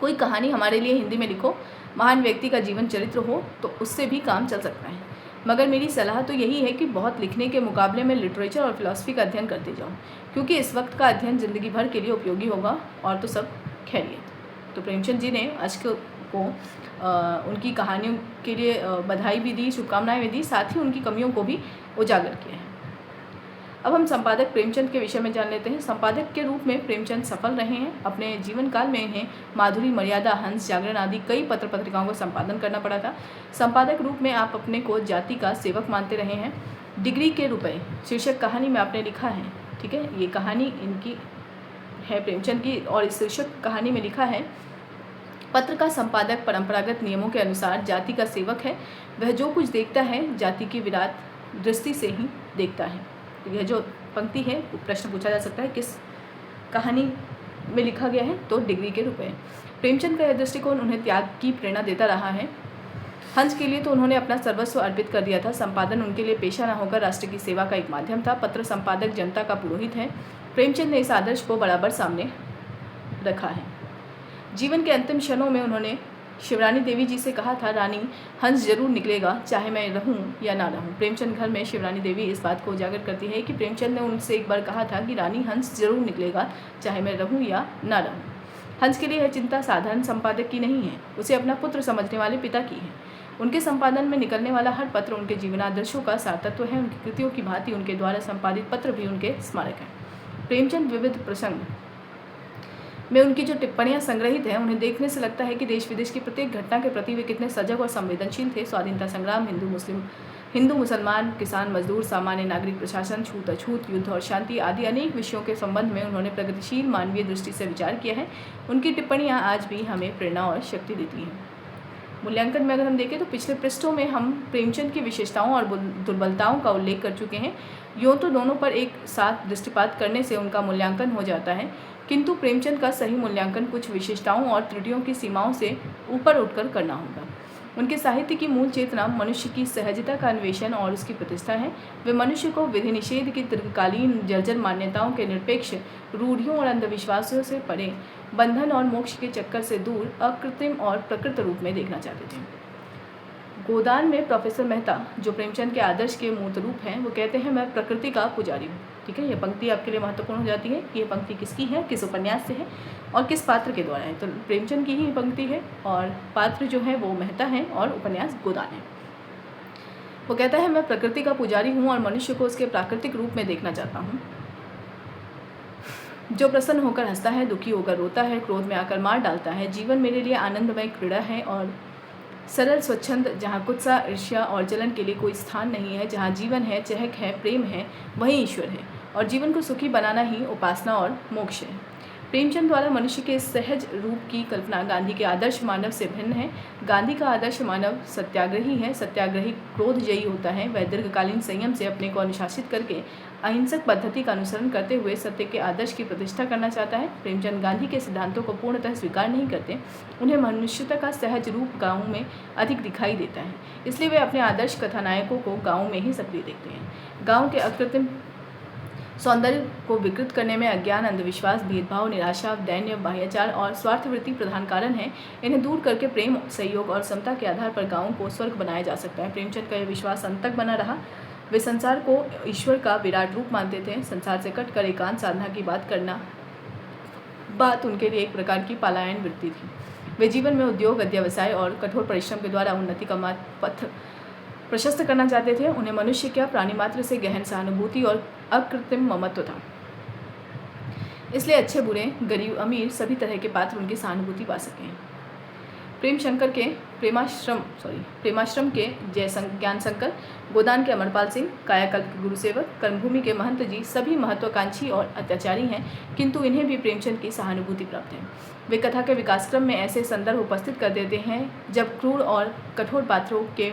कोई कहानी हमारे लिए हिंदी में लिखो, महान व्यक्ति का जीवन चरित्र हो तो उससे भी काम चल सकता है। मगर मेरी सलाह तो यही है कि बहुत लिखने के मुकाबले में लिटरेचर और फिलॉसफी का अध्ययन करते जाओ, क्योंकि इस वक्त का अध्ययन ज़िंदगी भर के लिए उपयोगी होगा। और तो सब खैरियत। तो प्रेमचंद जी ने अश्क को उनकी कहानियों के लिए बधाई भी दी, शुभकामनाएं भी दी, साथ ही उनकी कमियों को भी उजागर किया है। अब हम संपादक प्रेमचंद के विषय में जान लेते हैं। संपादक के रूप में प्रेमचंद सफल रहे हैं। अपने जीवन काल में इन्हें माधुरी, मर्यादा, हंस, जागरण आदि कई पत्र पत्रिकाओं को संपादन करना पड़ा था। संपादक रूप में आप अपने को जाति का सेवक मानते रहे हैं। डिग्री के रुपए शीर्षक कहानी में आपने लिखा है, ठीक है, ये कहानी इनकी है प्रेमचंद की, और इस शीर्षक कहानी में लिखा है, पत्र का संपादक परंपरागत नियमों के अनुसार जाति का सेवक है। वह जो कुछ देखता है जाति की विराट दृष्टि से ही देखता है। तो यह जो पंक्ति है प्रश्न पूछा जा सकता है किस कहानी में लिखा गया है, तो डिग्री के रुपए। प्रेमचंद का यह दृष्टिकोण उन्हें त्याग की प्रेरणा देता रहा है। हंस के लिए तो उन्होंने अपना सर्वस्व अर्पित कर दिया था। संपादन उनके लिए पेशा न होकर राष्ट्र की सेवा का एक माध्यम था। पत्र संपादक जनता का पुरोहित है। प्रेमचंद ने इस आदर्श को बराबर सामने रखा है। जीवन के अंतिम क्षणों में उन्होंने शिवरानी देवी जी से कहा था, रानी हंस जरूर निकलेगा, चाहे मैं रहूं या ना रहूं। प्रेमचंद घर में शिवरानी देवी इस बात को उजागर करती है कि प्रेमचंद ने उनसे एक बार कहा था कि रानी हंस जरूर निकलेगा, चाहे मैं रहूं या ना रहूं। हंस के लिए यह चिंता साधारण संपादक की नहीं है, उसे अपना पुत्र समझने वाले पिता की है। उनके संपादन में निकलने वाला हर पत्र उनके जीवनादर्शों का सारतत्व है। उनकी कृतियों की भांति उनके द्वारा संपादित पत्र भी उनके स्मारक हैं। प्रेमचंद विविध प्रसंग में उनकी जो टिप्पणियां संग्रहित हैं, उन्हें देखने से लगता है कि देश विदेश की प्रत्येक घटना के प्रति वे कितने सजग और संवेदनशील थे। स्वाधीनता संग्राम, हिंदू मुसलमान, किसान मजदूर, सामान्य नागरिक, प्रशासन, छूत अछूत, युद्ध और शांति आदि अनेक विषयों के संबंध में उन्होंने प्रगतिशील मानवीय दृष्टि से विचार किया है। उनकी टिप्पणियाँ आज भी हमें प्रेरणा और शक्ति देती हैं। मूल्यांकन में अगर हम देखें तो पिछले पृष्ठों में हम प्रेमचंद की विशेषताओं और दुर्बलताओं का उल्लेख कर चुके हैं। यूँ तो दोनों पर एक साथ दृष्टिपात करने से उनका मूल्यांकन हो जाता है, किंतु प्रेमचंद का सही मूल्यांकन कुछ विशेषताओं और त्रुटियों की सीमाओं से ऊपर उठकर करना होगा। उनके साहित्य की मूल चेतना मनुष्य की सहजता का अन्वेषण और उसकी प्रतिष्ठा है। वे मनुष्य को विधि निषेध की दीर्घकालीन जर्जर मान्यताओं के निरपेक्ष रूढ़ियों और अंधविश्वासों से परे, बंधन और मोक्ष के चक्कर से दूर अकृत्रिम और प्रकृत रूप में देखना चाहते थे। गोदान में प्रोफेसर मेहता, जो प्रेमचंद के आदर्श के मूर्त रूप हैं, वो कहते हैं, मैं प्रकृति का पुजारी हूँ। ठीक है, यह पंक्ति आपके लिए महत्वपूर्ण हो जाती है कि यह पंक्ति किसकी है, किस उपन्यास से है और किस पात्र के द्वारा है। तो प्रेमचंद की ही पंक्ति है और पात्र जो है वो मेहता है और उपन्यास गोदान है। वो कहता है, मैं प्रकृति का पुजारी हूँ और मनुष्य को उसके प्राकृतिक रूप में देखना चाहता हूँ। जो प्रसन्न होकर हंसता है, दुखी होकर रोता है, क्रोध में आकर मार डालता है। जीवन मेरे लिए आनंदमय क्रीड़ा है और सरल स्वच्छंद, जहाँ कुत्सा, ईर्ष्या और जलन के लिए कोई स्थान नहीं है। जहाँ जीवन है, चहक है, प्रेम है, वहीं ईश्वर है और जीवन को सुखी बनाना ही उपासना और मोक्ष है। प्रेमचंद द्वारा मनुष्य के सहज रूप की कल्पना गांधी के आदर्श मानव से भिन्न है। गांधी का आदर्श मानव सत्याग्रही है। सत्याग्रही क्रोधजयी होता है। वह दीर्घकालीन संयम से अपने को अनुशासित करके अहिंसक पद्धति का अनुसरण करते हुए सत्य के आदर्श की प्रतिष्ठा करना चाहता है। प्रेमचंद गांधी के सिद्धांतों को पूर्णतः स्वीकार नहीं करते। उन्हें मनुष्यता का सहज रूप गाँव में अधिक दिखाई देता है, इसलिए वे अपने आदर्श कथानायकों को गाँव में ही सक्रिय देखते हैं। गाँव के अकृत्रिम सौंदर्य को विकृत करने में अज्ञान, अंधविश्वास, भेदभाव, निराशा, दैन्य, बाह्याचार और स्वार्थवृत्ति प्रधान कारण है। इन्हें दूर करके प्रेम, सहयोग और समता के आधार पर गाँव को स्वर्ग बनाया जा सकता है। प्रेमचंद का यह विश्वास अंत तक बना रहा। वे संसार को ईश्वर का विराट रूप मानते थे। संसार से कटकर एकांत साधना की बात उनके लिए एक प्रकार की पलायन वृत्ति थी। वे जीवन में उद्योग, अध्यवसाय और कठोर परिश्रम के द्वारा उन्नति का पथ प्रशस्त करना चाहते थे। उन्हें मनुष्य क्या, प्राणी मात्र से गहन सहानुभूति और अकृत्रिम ममत्व था। इसलिए अच्छे बुरे, गरीब अमीर सभी तरह के पात्र उनकी सहानुभूति पा सकें। प्रेमाश्रम के ज्ञान शंकर, गोदान के अमरपाल सिंह, कायाकल्प के गुरुसेवक, कर्मभूमि के महंत जी सभी महत्वाकांक्षी और अत्याचारी हैं, किंतु इन्हें भी प्रेमचंद की सहानुभूति प्राप्त है। वे कथा के विकास क्रम में ऐसे संदर्भ उपस्थित कर देते हैं जब क्रूर और कठोर पात्रों के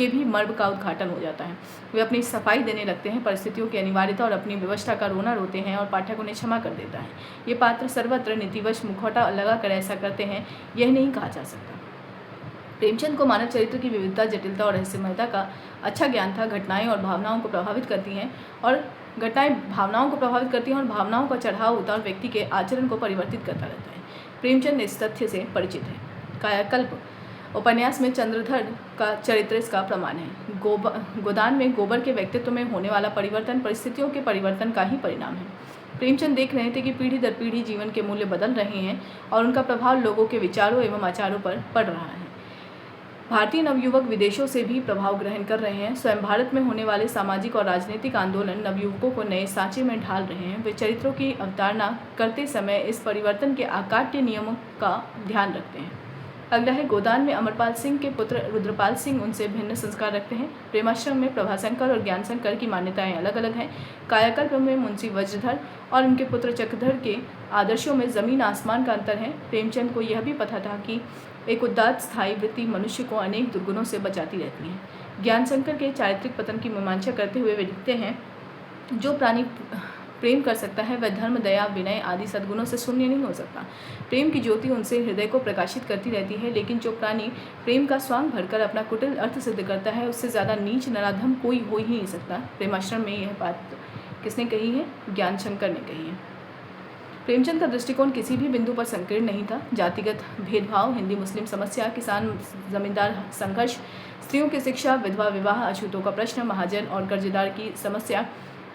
भी मर्म का उद्घाटन हो जाता है। वे अपनी सफाई देने लगते हैं, परिस्थितियों की अनिवार्यता और अपनी व्यवस्था का रोना रोते हैं और पाठक उन्हें क्षमा कर देता है। ये पात्र सर्वत्र नीतिवश मुखौटा लगाकर ऐसा करते हैं, यह नहीं कहा जा सकता। प्रेमचंद को मानव चरित्र की विविधता, जटिलता और रहस्यमयता का अच्छा ज्ञान था। घटनाएं भावनाओं को प्रभावित करती हैं और भावनाओं का चढ़ाव उतार व्यक्ति के आचरण को परिवर्तित करता रहता है। प्रेमचंद इस तथ्य से परिचित है। कायाकल्प उपन्यास में चंद्रधर का चरित्र इसका प्रमाण है। गोदान में गोबर के व्यक्तित्व में होने वाला परिवर्तन परिस्थितियों के परिवर्तन का ही परिणाम है। प्रेमचंद देख रहे थे कि पीढ़ी दर पीढ़ी जीवन के मूल्य बदल रहे हैं और उनका प्रभाव लोगों के विचारों एवं आचारों पर पड़ रहा है। भारतीय नवयुवक विदेशों से भी प्रभाव ग्रहण कर रहे हैं। स्वयं भारत में होने वाले सामाजिक और राजनीतिक आंदोलन नवयुवकों को नए सांचे में ढाल रहे हैं। वे चरित्रों की अवतारणा करते समय इस परिवर्तन के आकाट्य नियमों का ध्यान रखते हैं। अगला है गोदान में अमरपाल सिंह के पुत्र रुद्रपाल सिंह उनसे भिन्न संस्कार रखते हैं। प्रेमाश्रम में प्रभाशंकर और ज्ञानशंकर की मान्यताएं अलग अलग हैं। कायाकल्प में मुंशी वज्रधर और उनके पुत्र चक्रधर के आदर्शों में जमीन आसमान का अंतर है। प्रेमचंद को यह भी पता था कि एक उदात्त स्थायी वृत्ति मनुष्य को अनेक दुर्गुणों से बचाती रहती है। ज्ञानशंकर के चारित्रिक पतन की मीमांसा करते हुए वे लिखते हैं, जो प्राणी प्रेम कर सकता है वह धर्म, दया, विनय आदि सद्गुणों से शून्य नहीं हो सकता। प्रेम की ज्योति उनसे हृदय को प्रकाशित करती रहती है, लेकिन जो प्राणी प्रेम का स्वांग भरकर अपना कुटिल अर्थ सिद्ध करता है, उससे ज़्यादा नीच नराधम कोई हो ही नहीं सकता। प्रेमाश्रम में यह बात किसने कही है? ज्ञानशंकर ने कही है। प्रेमचंद का दृष्टिकोण किसी भी बिंदु पर संकीर्ण नहीं था। जातिगत भेदभाव, हिंदी मुस्लिम समस्या, किसान जमींदार संघर्ष, स्त्रियों की शिक्षा, विधवा विवाह, अछूतों का प्रश्न, महाजन और कर्जदार की समस्या,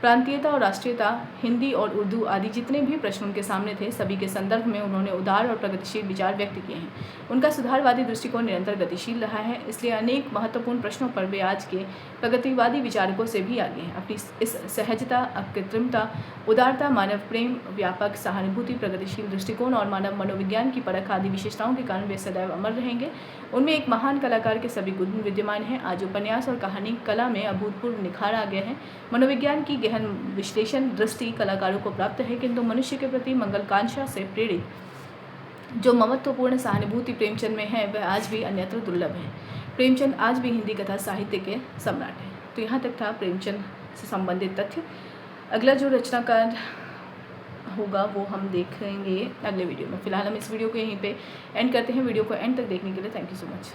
प्रांतीयता और राष्ट्रीयता, हिंदी और उर्दू आदि जितने भी प्रश्न उनके सामने थे, सभी के संदर्भ में उन्होंने उदार और प्रगतिशील विचार व्यक्त किए हैं। उनका सुधारवादी दृष्टिकोण निरंतर गतिशील रहा है, इसलिए अनेक महत्वपूर्ण प्रश्नों पर वे आज के प्रगतिवादी विचारकों से भी आगे हैं। अपनी इस सहजता, अकृत्रिमता, उदारता, मानव प्रेम, व्यापक सहानुभूति, प्रगतिशील दृष्टिकोण और मानव मनोविज्ञान की परख आदि विशेषताओं के कारण वे सदैव अमर रहेंगे। उनमें एक महान कलाकार के सभी गुण विद्यमान हैं। आज उपन्यास और कहानी कला में अभूतपूर्व निखार आ गया है। मनोविज्ञान की गहन विश्लेषण दृष्टि कलाकारों को प्राप्त है, किंतु मनुष्य के प्रति मंगलकांक्षा से प्रेरित जो महत्वपूर्ण सहानुभूति प्रेमचंद में है, वह आज भी अन्यत्र दुर्लभ है। प्रेमचंद आज भी हिंदी कथा साहित्य के सम्राट हैं। तो यहाँ तक था प्रेमचंद से संबंधित तथ्य। अगला जो रचनाकार होगा वो हम देखेंगे अगले वीडियो में। फिलहाल हम इस वीडियो को यहीं पे एंड करते हैं। वीडियो को एंड तक देखने के लिए थैंक यू सो मच।